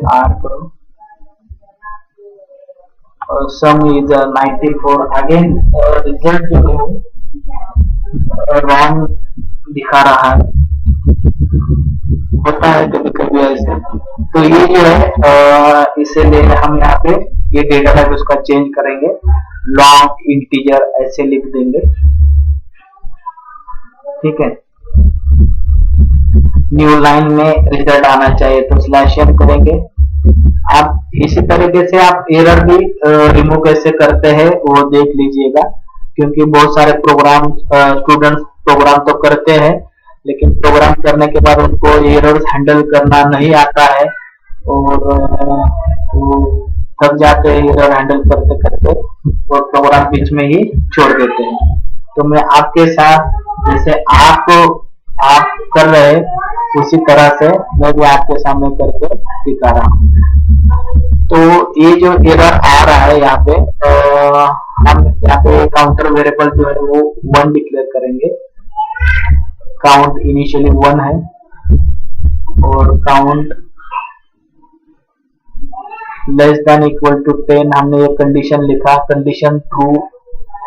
आर करो, और सम इज 94। अगेन रिजल्ट जो है रॉन्ग दिखा रहा है, होता है कभी कभी ऐसे। तो ये जो है इसीलिए हम यहाँ पे ये डेटा टाइप उसका चेंज करेंगे, लॉन्ग इंटीजर ऐसे लिख देंगे, ठीक है। न्यू लाइन में रिजल्ट आना चाहिए तो स्लैश एन करेंगे। आप इसी तरीके से आप एरर भी रिमूव कैसे करते हैं वो देख लीजिएगा, क्योंकि बहुत सारे प्रोग्राम स्टूडेंट्स प्रोग्राम तो करते हैं, लेकिन प्रोग्राम करने के बाद उनको एरर्स हैंडल करना नहीं आता है और वो थक जाते हैं एरर हैंडल करते करते, और प्रोग्राम बीच में ही छोड़ देते हैं। तो मैं आपके साथ जैसे आप कर रहे हैं उसी तरह से मैं भी आपके सामने करके दिखा रहा हूँ। तो ये जो एरर आ रहा है यहाँ पे हम यहाँ पे काउंटर वेरिएबल जो है वो 1 डिक्लेयर करेंगे। काउंट इनिशियली 1 है और count less than equal to 10 हमने ये कंडीशन लिखा, कंडीशन ट्रू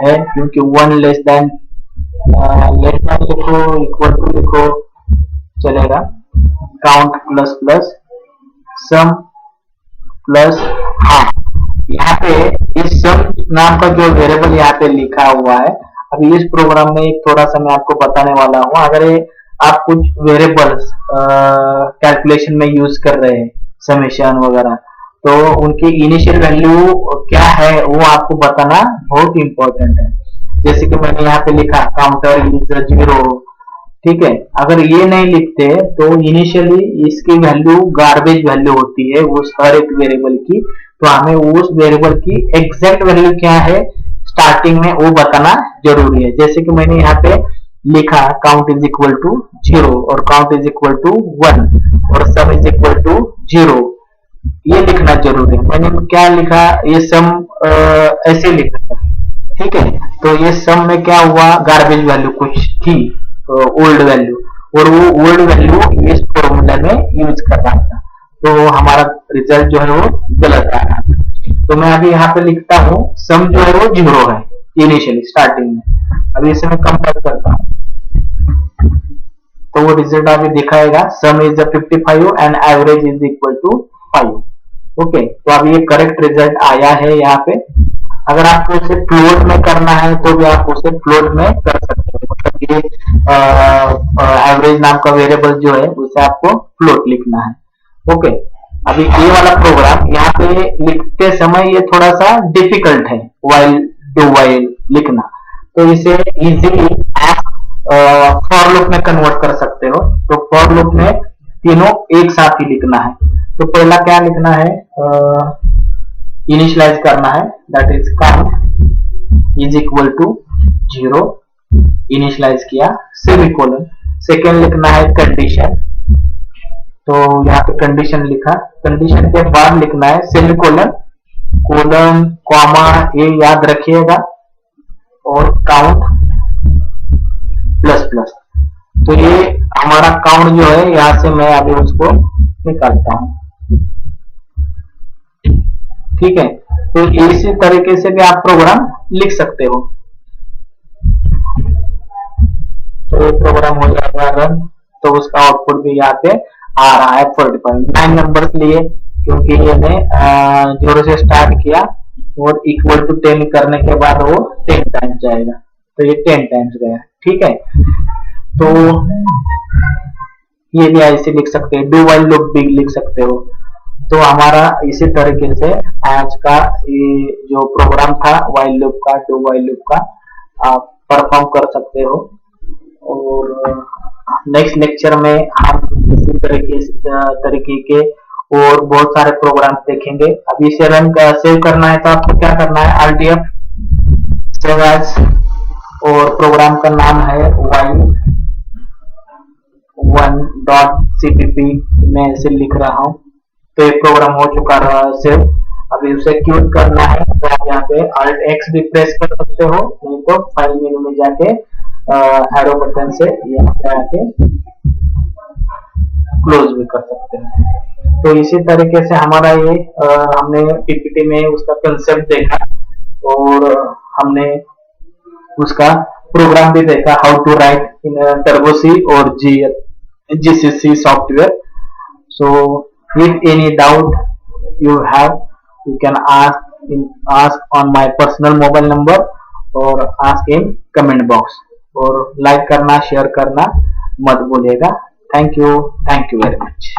है क्योंकि 1 लेस देन लिखो, इक्वल टू लिखो, चलेगा। काउंट प्लस प्लस सम प्लस, हाँ यहाँ पे इस सम नाम का जो वेरिएबल यहाँ पे लिखा हुआ है, अभी इस प्रोग्राम में एक थोड़ा सा मैं आपको बताने वाला हूँ। अगर आप कुछ वेरिएबल्स कैलकुलेशन में यूज कर रहे हैं, समेशन वगैरह, तो उनकी इनिशियल वैल्यू क्या है वो आपको बताना बहुत इंपॉर्टेंट है। जैसे कि मैंने यहाँ पे लिखा काउंटर इज 0, ठीक है। अगर ये नहीं लिखते तो इनिशियली इसकी वैल्यू गार्बेज वैल्यू होती है उस हर एक वेरिएबल की, तो हमें उस वेरिएबल की एग्जैक्ट वैल्यू क्या है स्टार्टिंग में वो बताना जरूरी है। जैसे कि मैंने यहाँ पे लिखा काउंट इज इक्वल टू 0 और काउंट इज इक्वल टू 1 और सम इज इक्वल टू 0, ये लिखना जरूरी है। मैंने क्या लिखा, ये सम ऐसे लिखा था, ठीक है। तो ये सम में क्या हुआ, गार्बेज वैल्यू कुछ थी, ओल्ड वैल्यू, और वो ओल्ड वैल्यू इस फॉर्मूला में यूज कर रहा था, तो हमारा रिजल्ट जो है वो गलत आ रहा था। तो मैं अभी यहाँ पे लिखता हूँ सम जो है वो 0 है इनिशियली स्टार्टिंग में। अभी इसे मैं कंपेयर करता हूँ तो वो रिजल्ट अभी दिखाएगा sum is 55 and average is equal to 5, okay. तो अभी ये करेक्ट रिजल्ट आया है यहाँ पे। अगर आपको उसे फ्लोट में करना है तो भी आप उसे फ्लोट में कर सकते हो, मतलब ये एवरेज नाम का वेरिएबल जो है उसे आपको फ्लोट लिखना है, ओके। अभी ये वाला प्रोग्राम यहाँ पे लिखते समय ये थोड़ा सा डिफिकल्ट है, व्हाइल डू व्हाइल लिखना, तो इसे इजीली आप फॉर लूप में कन्वर्ट कर सकते हो। तो फॉर लूप में तीनों एक साथ ही लिखना है। तो पहला क्या लिखना है, इनिशियलाइज करना है, that is count is equal to 0, initialize किया, सेमीकोलन। सेकेंड लिखना है कंडीशन, तो यहाँ पे कंडीशन लिखा, कंडीशन के बाद लिखना है सेमीकोलन कोलन कॉमा ये याद रखिएगा और काउंट प्लस प्लस। तो ये हमारा काउंट जो है यहां से मैं अभी उसको निकालता हूं। ठीक है, तो इसी तरीके से भी आप प्रोग्राम लिख सकते हो। तो ये प्रोग्राम हो जाएगा रन, तो उसका आउटपुट भी यहाँ पे आ रहा है 45। 9 नंबर लिए क्योंकि ये ने 0 से स्टार्ट किया और इक्वल टू 10 करने के बाद वो 10 टाइम्स जाएगा, तो ये 10 टाइम्स गया। ठीक है, तो ये भी ऐसे लिख सकते हैं, डू व्हाइल लूप भी लिख सकते हो। तो हमारा इसी तरीके से आज का ये जो प्रोग्राम था व्हाइल लूप का, डू व्हाइल लूप का, आप परफॉर्म कर सकते हो। और नेक्स्ट लेक्चर में हम इसी तरीके के और बहुत सारे प्रोग्राम देखेंगे। अभी इसे रन सेव करना है तो आपको क्या करना है, RTF सेव एज, और प्रोग्राम का नाम है while 1.cpp, मैं इसे लिख रहा हूँ। तो ये प्रोग्राम हो चुका रहा सेव। अभी उसे क्यूट करना है तो आप यहाँ पे Alt X भी प्रेस कर सकते हो, नहीं तो फाइल मेनू में जाके एरो बटन से यहाँ पे आके क्लोज भी कर सकते हैं। तो इसी तरीके से हमारा ये हमने पीपीटी में उसका कंसेप्ट देखा और हमने उसका प्रोग्राम भी देखा, how to write in turbo C और GCC software. So if any doubt you have, you can ask on my personal mobile number और ask in comment box। और लाइक करना शेयर करना मत भूलिएगा। Thank you very much.